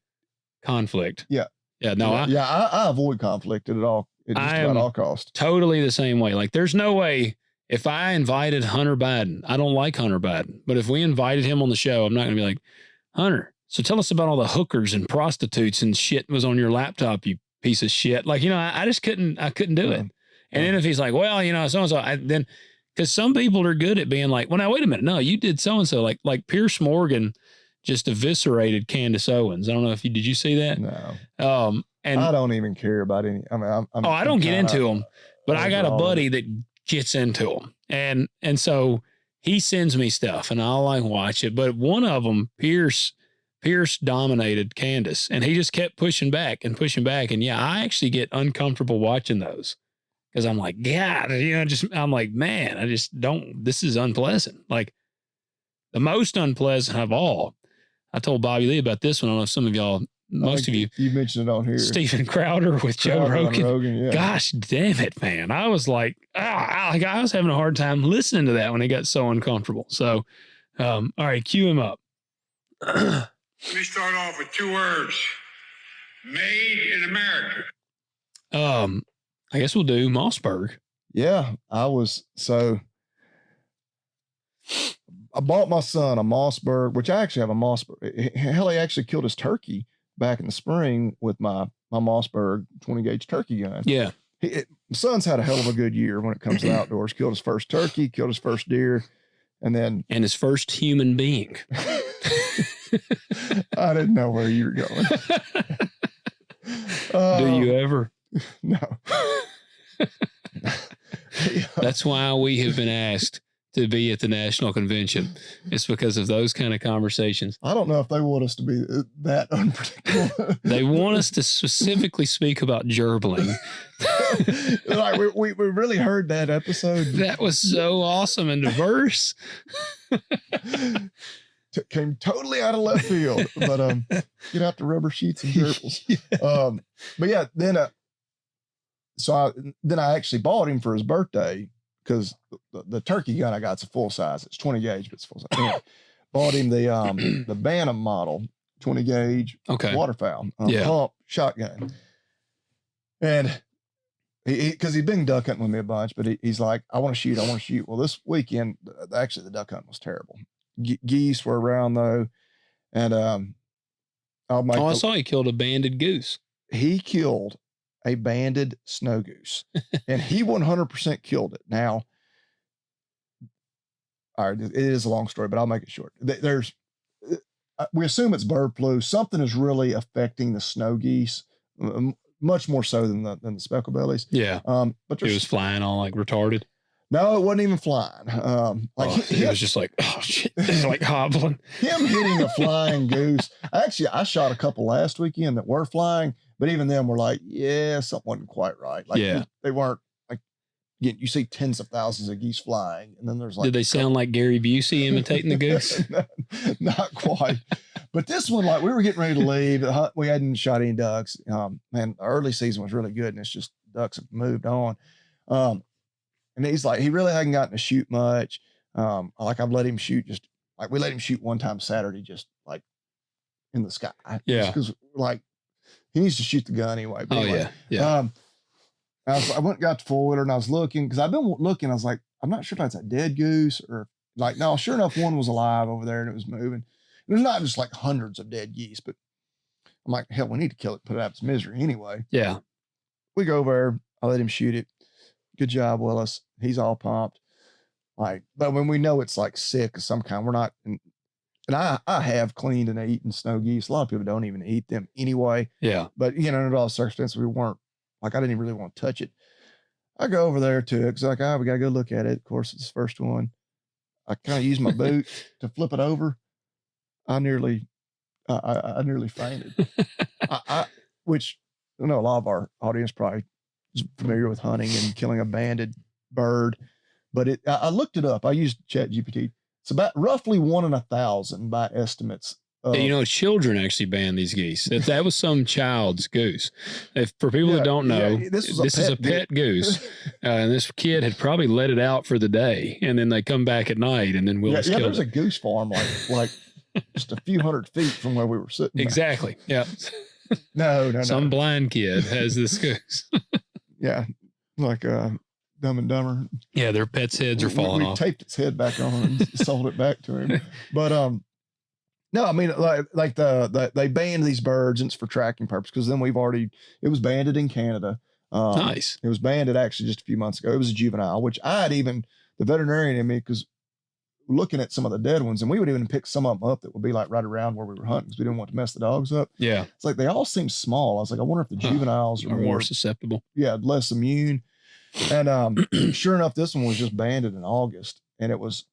conflict. Yeah. No, I avoid conflict at all. At all costs. Totally the same way. There's no way. If I invited Hunter Biden, I don't like Hunter Biden, but if we invited him on the show, I'm not going to be like, Hunter, so tell us about all the hookers and prostitutes and shit was on your laptop, you piece of shit. I just couldn't do it. And then if he's like, well, so-and-so, then, because some people are good at being like, well, now, wait a minute. No, you did so-and-so. Like Pierce Morgan just eviscerated Candace Owens. I don't know if did you see that? No. And I don't even care about any. I mean, I don't get into them, but I got a buddy that gets into them. And so he sends me stuff and I'll watch it. But one of them, Pierce dominated Candace, and he just kept pushing back. And yeah, I actually get uncomfortable watching those because I'm like, God, I'm like, man, I just don't, this is unpleasant. The most unpleasant of all. I told Bobby Lee about this one. I don't know if some of y'all, most of you mentioned it on here. Steven Crowder with Joe Rogan. Yeah. Gosh damn it, man. I was like, I was having a hard time listening to that when it got so uncomfortable. So, all right, cue him up. Let me start off with 2 words. Made in America. I guess we'll do Mossberg. Yeah, I bought my son a Mossberg, which I actually have a Mossberg. Hell, he actually killed his turkey back in the spring with my Mossberg 20 gauge turkey gun. Yeah. My son's had a hell of a good year when it comes to outdoors. Killed his first turkey, killed his first deer, and his first human being. I didn't know where you were going. Do you ever? No. That's why we have been asked to be at the national convention. It's because of those kind of conversations. I don't know if they want us to be that unpredictable. They want us to specifically speak about gerbling. We really heard that episode. That was so awesome and diverse. Came totally out of left field, but get out the rubber sheets and gerbils. But yeah, then then I actually bought him for his birthday because the turkey gun I got's a full size. It's 20 gauge, but it's full size. Anyway, bought him the Bantam model 20 gauge waterfowl pump shotgun. And because he'd been duck hunting with me a bunch, but he's like, I want to shoot. Well, this weekend, actually the duck hunt was terrible. Geese were around though. And I saw he killed a banded goose. He killed a banded snow goose, and he 100% killed it. Now, all right, it is a long story, but I'll make it short. We assume it's bird flu. Something is really affecting the snow geese, much more so than the speckled bellies. Yeah. But it was flying all like retarded. No, it wasn't even flying. It was just like, oh shit, it's like hobbling. Him hitting a flying goose. Actually, I shot a couple last weekend that were flying, but even then we're like, yeah, something wasn't quite right. Like they weren't like, you see tens of thousands of geese flying, and then there's like, did they sound like Gary Busey imitating the goose? Not quite. But this one, like we were getting ready to leave. We hadn't shot any ducks. Man, the early season was really good, and it's just ducks have moved on. And he's like, he really hadn't gotten to shoot much. Like I've let him shoot we let him shoot one time Saturday, just like in the sky. Yeah. Because like he needs to shoot the gun anyway. But anyway, yeah. I went and got to four-wheeler and I was looking, because I've been looking, I was like, I'm not sure if that's a dead goose or like, no, sure enough, one was alive over there and it was moving. And there's not just like hundreds of dead geese, but I'm like, hell, we need to kill it, put it out of its misery anyway. Yeah. We go over there, I let him shoot it. Good job, Willis. He's all pumped. Like, but when we know it's like sick of some kind, we're not, and I have cleaned and eaten snow geese. A lot of people don't even eat them anyway. Yeah. But under all circumstances, we weren't, like, I didn't even really want to touch it. I go over there to it, because like, we got to go look at it. Of course, it's the first one. I kind of use my boot to flip it over. I nearly fainted. Which I know a lot of our audience probably is familiar with hunting and killing a banded bird, but I looked it up. I used ChatGPT. It's about roughly 1 in 1,000 by estimates. Children actually banned these geese. That was some child's goose. For people who don't know, this is a pet goose. And this kid had probably let it out for the day, and then they come back at night, and then Willis killed there's it. a goose farm like just a few hundred feet from where we were sitting. Exactly. Yeah. No. Some blind kid has this goose. Yeah, like Dumb and Dumber. Yeah, their pets' heads are falling off. We taped its head back on and sold it back to him. But no, I mean like they banned these birds, and it's for tracking purpose, because then it was banded in Canada. Nice. It was banded actually just a few months ago. It was a juvenile, which I had even the veterinarian in me, because looking at some of the dead ones, and we would even pick some of them up that would be like right around where we were hunting, because we didn't want to mess the dogs up. Yeah. It's like they all seem small. I was like, I wonder if the juveniles are more susceptible. Yeah, less immune. And sure enough, this one was just banded in August, and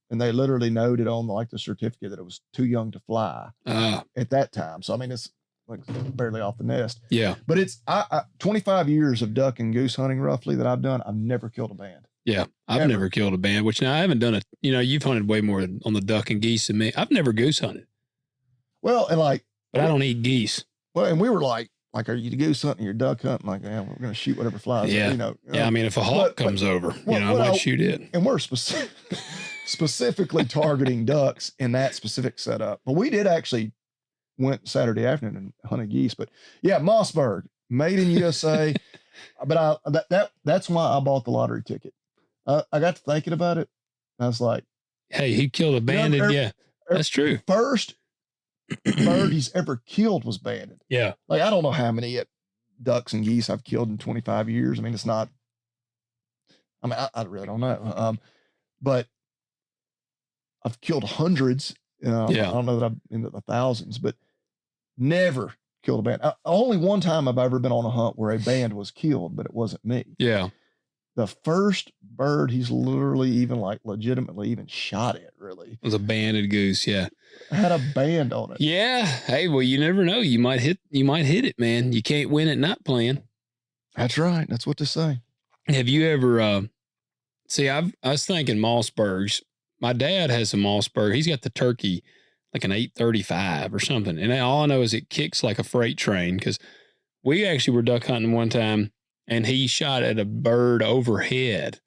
they literally noted on the certificate that it was too young to fly at that time. So I mean, it's like barely off the nest. Yeah. But it's 25 years of duck and goose hunting roughly that I've done. I've never killed a band. Yeah, I've never killed a band, which now I haven't done it. You've hunted way more on the duck and geese than me. I've never goose hunted. Well, and but I don't eat geese. Well, and we were like, are you goose hunting or duck hunting? Like, yeah, we're going to shoot whatever flies. Yeah. Yeah. I mean, if a hawk comes over, I might shoot it. And we're specifically targeting ducks in that specific setup. But we did actually went Saturday afternoon and hunted geese. But yeah, Mossberg, made in USA. But that's why I bought the lottery ticket. I got to thinking about it. I was like, hey, he killed a banded. Yeah, that's true. First bird he's ever killed was banded. Yeah. Like, I don't know how many ducks and geese I've killed in 25 years. I mean, it's not, I really don't know. But I've killed hundreds. I don't know that I'm into the thousands, but never killed a band. Only one time I've ever been on a hunt where a band was killed, but it wasn't me. Yeah. The first bird he's literally even legitimately even shot at, really. It was a banded goose. Yeah. Had a band on it. Yeah. Hey, well, you never know. You might hit it, man. You can't win at not playing. That's right. That's what they say. Have you ever, I was thinking Mossbergs. My dad has a Mossberg. He's got the turkey, like an 835 or something. And all I know is it kicks like a freight train, because we actually were duck hunting one time, and he shot at a bird overhead,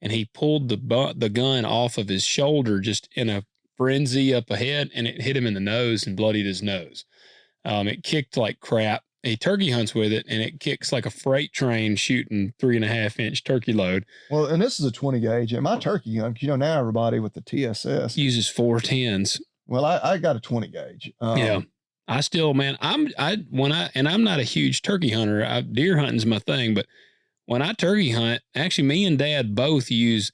and he pulled the gun off of his shoulder just in a frenzy up ahead, and it hit him in the nose and bloodied his nose. It kicked like crap. He turkey hunts with it, and it kicks like a freight train shooting 3.5-inch turkey load. Well, and this is a 20 gauge. And my turkey gun, now everybody with the TSS uses 410s. Well, I got a 20 gauge. Yeah. I still, man, I'm not a huge turkey hunter. Deer hunting's my thing, but when I turkey hunt, actually me and Dad both use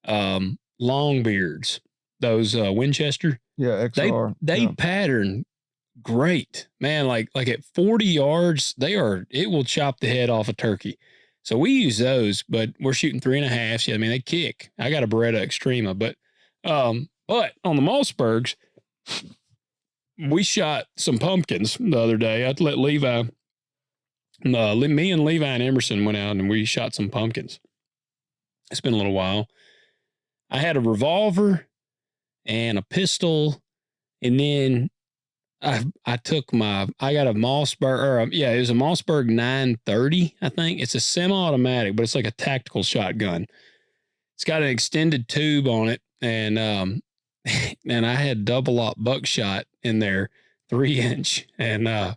long beards, those Winchester. Yeah, XR. They pattern great, man. Like at 40 yards, it will chop the head off a turkey. So we use those, but we're shooting 3.5. Yeah, I mean, they kick. I got a Beretta Extrema, but on the Mossbergs, we shot some pumpkins the other day. I'd let Levi, me and Levi and Emerson went out and we shot some pumpkins. It's been a little while. I had a revolver and a pistol, and then I got a Mossberg, it was a Mossberg 930, I think. It's a semi-automatic, but it's like a tactical shotgun. It's got an extended tube on it, and I had double-aught buckshot in there, 3-inch, and I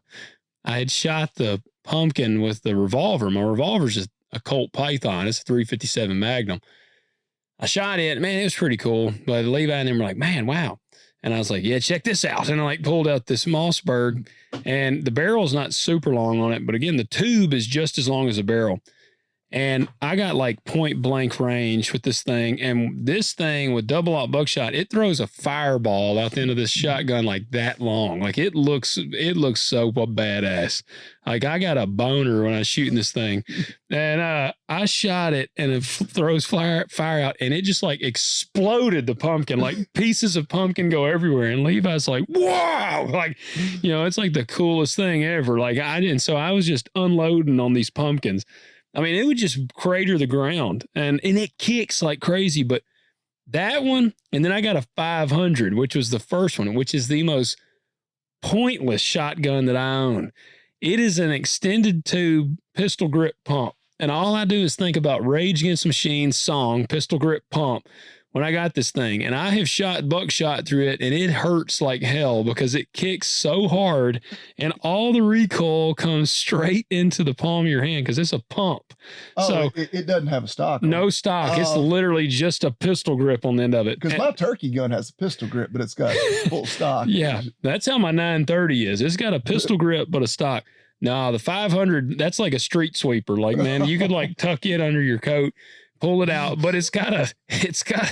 had shot the pumpkin with the revolver. My revolver's just a Colt Python. It's a 357 Magnum. I shot it. Man, it was pretty cool. But Levi and them were like, man, wow. And I was like, yeah, check this out. And I pulled out this Mossberg, and the barrel's not super long on it. But again, the tube is just as long as the barrel. And I got point blank range with this thing. And this thing with double-aught buckshot, it throws a fireball out the end of this shotgun that long. It looks so badass. I got a boner when I was shooting this thing. And I shot it, and it throws fire out, and it just exploded the pumpkin. Pieces of pumpkin go everywhere. And Levi's like, wow! It's the coolest thing ever. So I was just unloading on these pumpkins. I mean, it would just crater the ground, and it kicks like crazy. But that one, and then I got a 500, which was the first one, which is the most pointless shotgun that I own. It is an extended tube pistol grip pump, and all I do is think about Rage Against the Machine's song, Pistol Grip Pump, when I got this thing. And I have shot buckshot through it, and it hurts like hell because it kicks so hard, and all the recoil comes straight into the palm of your hand because it's a pump. Oh, so it doesn't have a stock. No stock. It's literally just a pistol grip on the end of it. Because my turkey gun has a pistol grip, but it's got full stock. Yeah, that's how my 930 is. It's got a pistol grip, but a stock. No, the 500, that's like a street sweeper. Man, you could tuck it under your coat, pull it out, but it's got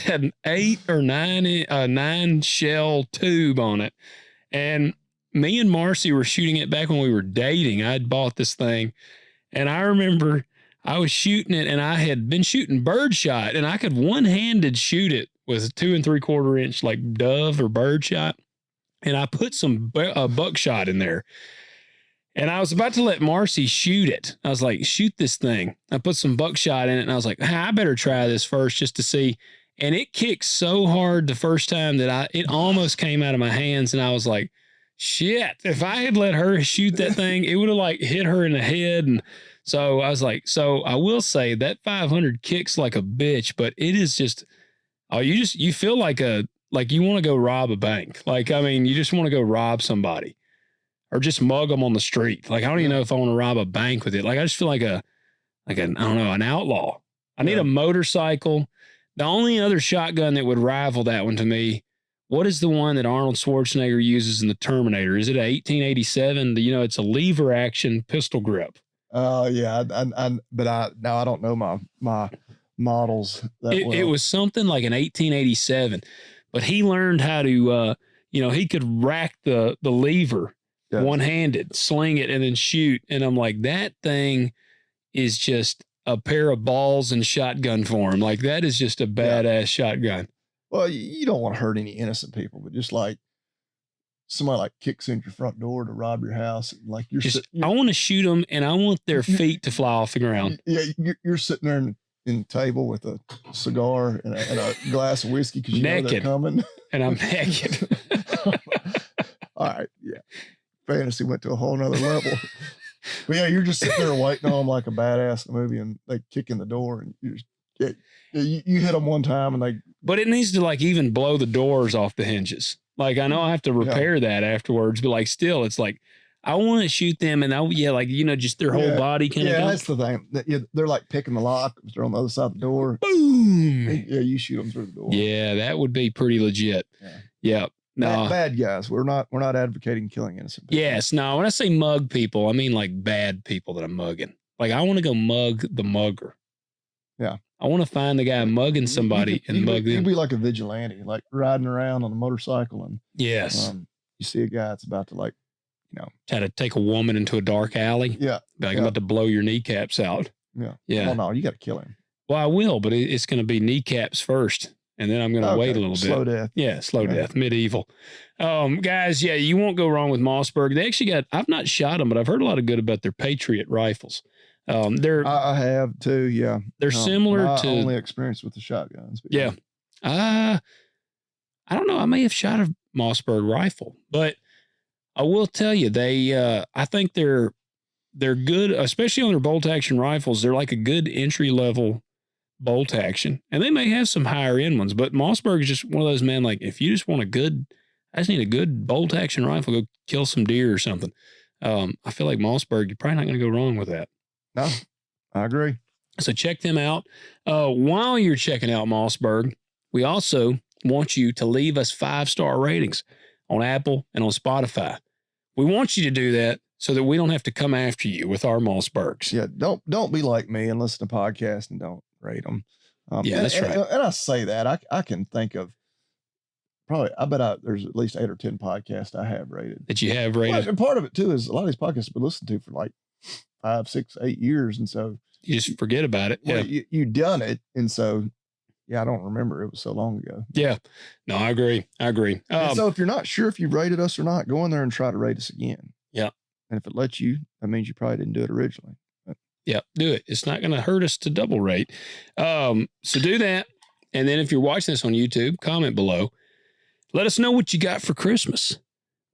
an 8 or 9 shell tube on it. And me and Marcy were shooting it back when we were dating. I'd bought this thing, and I remember I was shooting it, and I had been shooting birdshot, and I could one-handed shoot it with a 2 3/4 inch dove or birdshot. And I put some buckshot in there. And I was about to let Marcy shoot it. I was like, shoot this thing. I put some buckshot in it, and I was like, I better try this first just to see. And it kicked so hard the first time that it almost came out of my hands. And I was like, shit, if I had let her shoot that thing, it would have hit her in the head. And so I was like, so I will say that 500 kicks like a bitch, but it is just, you feel like you want to go rob a bank. You just want to go rob somebody. Or just mug them on the street. I don't even know if I want to rob a bank with it. I just feel like I don't know, an outlaw. I need a motorcycle. The only other shotgun that would rival that one to me, what is the one that Arnold Schwarzenegger uses in the Terminator? Is it a 1887? It's a lever action pistol grip. Yeah. But I don't know my models that well. It was something like an 1887, but he learned how to, he could rack the lever. Yes. One-handed, sling it, and then shoot. And I'm like, that thing is just a pair of balls and shotgun form. That is just a badass shotgun. Well, you don't want to hurt any innocent people, but just somebody kicks in your front door to rob your house. I want to shoot them, and I want their feet to fly off the ground. Yeah, you're sitting there in the table with a cigar and a glass of whiskey because you know they're coming. And I'm naked. All right, yeah. Fantasy went to a whole nother level. But yeah, you're just sitting there waiting on them like a badass in the movie, and they kick in the door, and you hit them one time, and they. But it needs to like even blow the doors off the hinges. Like I know I have to repair that afterwards, but like still, it's like I want to shoot them, and just their whole body kind of. Yeah, that's the thing. They're like picking the lock. They're on the other side of the door. Boom. Yeah, you shoot them through the door. Yeah, that would be pretty legit. Yeah. No, bad guys. We're not advocating killing innocent people. Yes. No, when I say mug people, I mean like bad people that I'm mugging. Like I want to go mug the mugger. Yeah. I want to find the guy mugging somebody and mug them. You'd be like a vigilante, like riding around on a motorcycle, and yes, you see a guy that's about to try to take a woman into a dark alley. Yeah. Like I'm about to blow your kneecaps out. Yeah. Yeah. Well, no, you got to kill him. Well, I will, but it's going to be kneecaps first. And then I'm going to wait a little bit. Slow death. Yeah, slow death, medieval. Guys, you won't go wrong with Mossberg. They actually I've not shot them, but I've heard a lot of good about their Patriot rifles. I have too, yeah. They're similar to. Only experience with the shotguns. Yeah. I don't know. I may have shot a Mossberg rifle, but I will tell you, I think they're good, especially on their bolt action rifles. They're like a good entry level bolt action, and they may have some higher end ones, but Mossberg is just one of those, man, like if you just want I just need a good bolt action rifle, go kill some deer or something. I feel like Mossberg, you're probably not going to go wrong with that. No, I agree. So check them out. While you're checking out Mossberg, we also want you to leave us 5-star ratings on Apple and on Spotify. We want you to do that so that we don't have to come after you with our Mossbergs. Yeah, don't be like me and listen to podcasts and don't rate them. That's right. And I say that I can think of probably. I bet there's at least 8 or 10 podcasts I have rated. That you have rated. And part of it too is a lot of these podcasts have been listened to for like 5, 6, 8 years, and so you just forget about it. Well, you done it, and so I don't remember. It was so long ago. Yeah, no, I agree. And so if you're not sure if you've rated us or not, go in there and try to rate us again. Yeah, and if it lets you, that means you probably didn't do it originally. Yeah, do it. It's not going to hurt us to double rate. So do that. And then if you're watching this on YouTube, comment below. Let us know what you got for Christmas.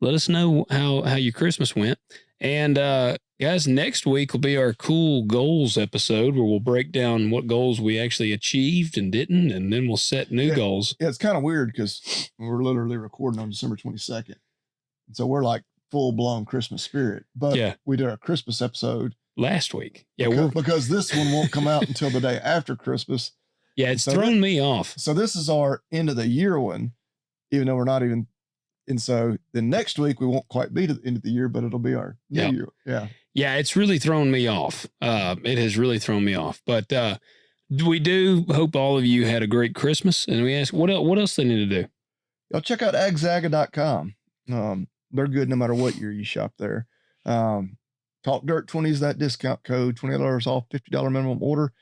Let us know how your Christmas went. And guys, next week will be our cool goals episode where we'll break down what goals we actually achieved and didn't, and then we'll set new goals. Yeah, it's kind of weird because we're literally recording on December 22nd. And so we're like full-blown Christmas spirit. But we did our Christmas episode last week. Yeah, because this one won't come out until the day after Christmas. Yeah, it's thrown me off. So this is our end of the year one, even though we're not even. And so the next week we won't quite be to the end of the year, but it'll be our new year. Yeah. Yeah, it's really thrown me off. It has really thrown me off. But we do hope all of you had a great Christmas. And we ask what else they need to do. Y'all check out agzaga.com. They're good no matter what year you shop there. Talk Dirt 20 is that discount code, $20 off, $50 minimum order.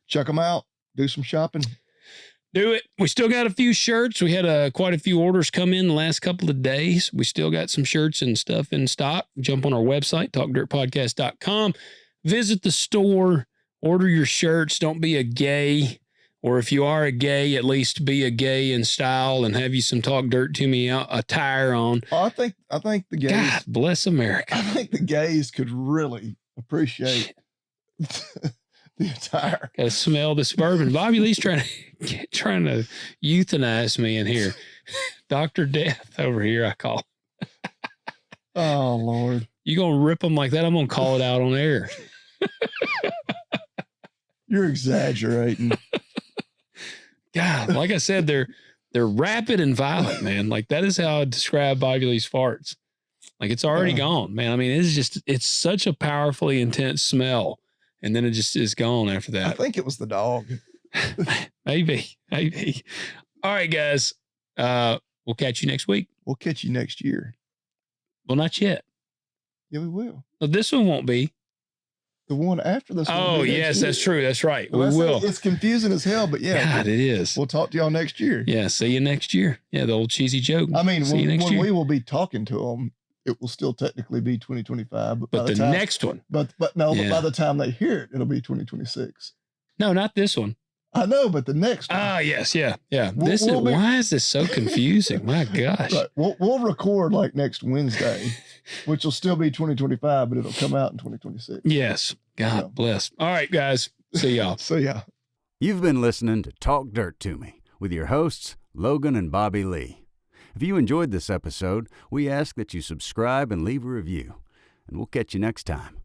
Check them out. Do some shopping. Do it. We still got a few shirts. We had quite a few orders come in the last couple of days. We still got some shirts and stuff in stock. Jump on our website, talkdirtpodcast.com. Visit the store. Order your shirts. Don't be a gay. Or if you are a gay, at least be a gay in style and have you some Talk Dirt to Me attire on. Oh, I think the gays. God bless America. I think the gays could really appreciate the attire. Got to smell this bourbon. Bobby Lee's trying to euthanize me in here. Dr. Death over here, I call. Oh, Lord. You going to rip them like that? I'm going to call it out on air. You're exaggerating. God, like I said, they're rapid and violent, man. Like that is how I describe Bobby Lee's farts. Like it's already gone, man. I mean, it's such a powerfully intense smell. And then it just is gone after that. I think it was the dog. Maybe. All right, guys. We'll catch you next week. We'll catch you next year. Well, not yet. Yeah, we will. Well, this one won't be. The one after this one. Oh, yes, that's true. That's right. We will. It's confusing as hell, but yeah. God, it is. We'll talk to y'all next year. Yeah, see you next year. Yeah, the old cheesy joke. I mean, when we will be talking to them, it will still technically be 2025. But the next one. But by the time they hear it, it'll be 2026. No, not this one. I know, but the next one. Ah, yes, yeah. Why is this so confusing? My gosh. Right. We'll record like next Wednesday. which will still be 2025, but it'll come out in 2026. Yes. God bless. All right, guys. See y'all. See ya. You've been listening to Talk Dirt to Me with your hosts, Logan and Bobby Lee. If you enjoyed this episode, we ask that you subscribe and leave a review, and we'll catch you next time.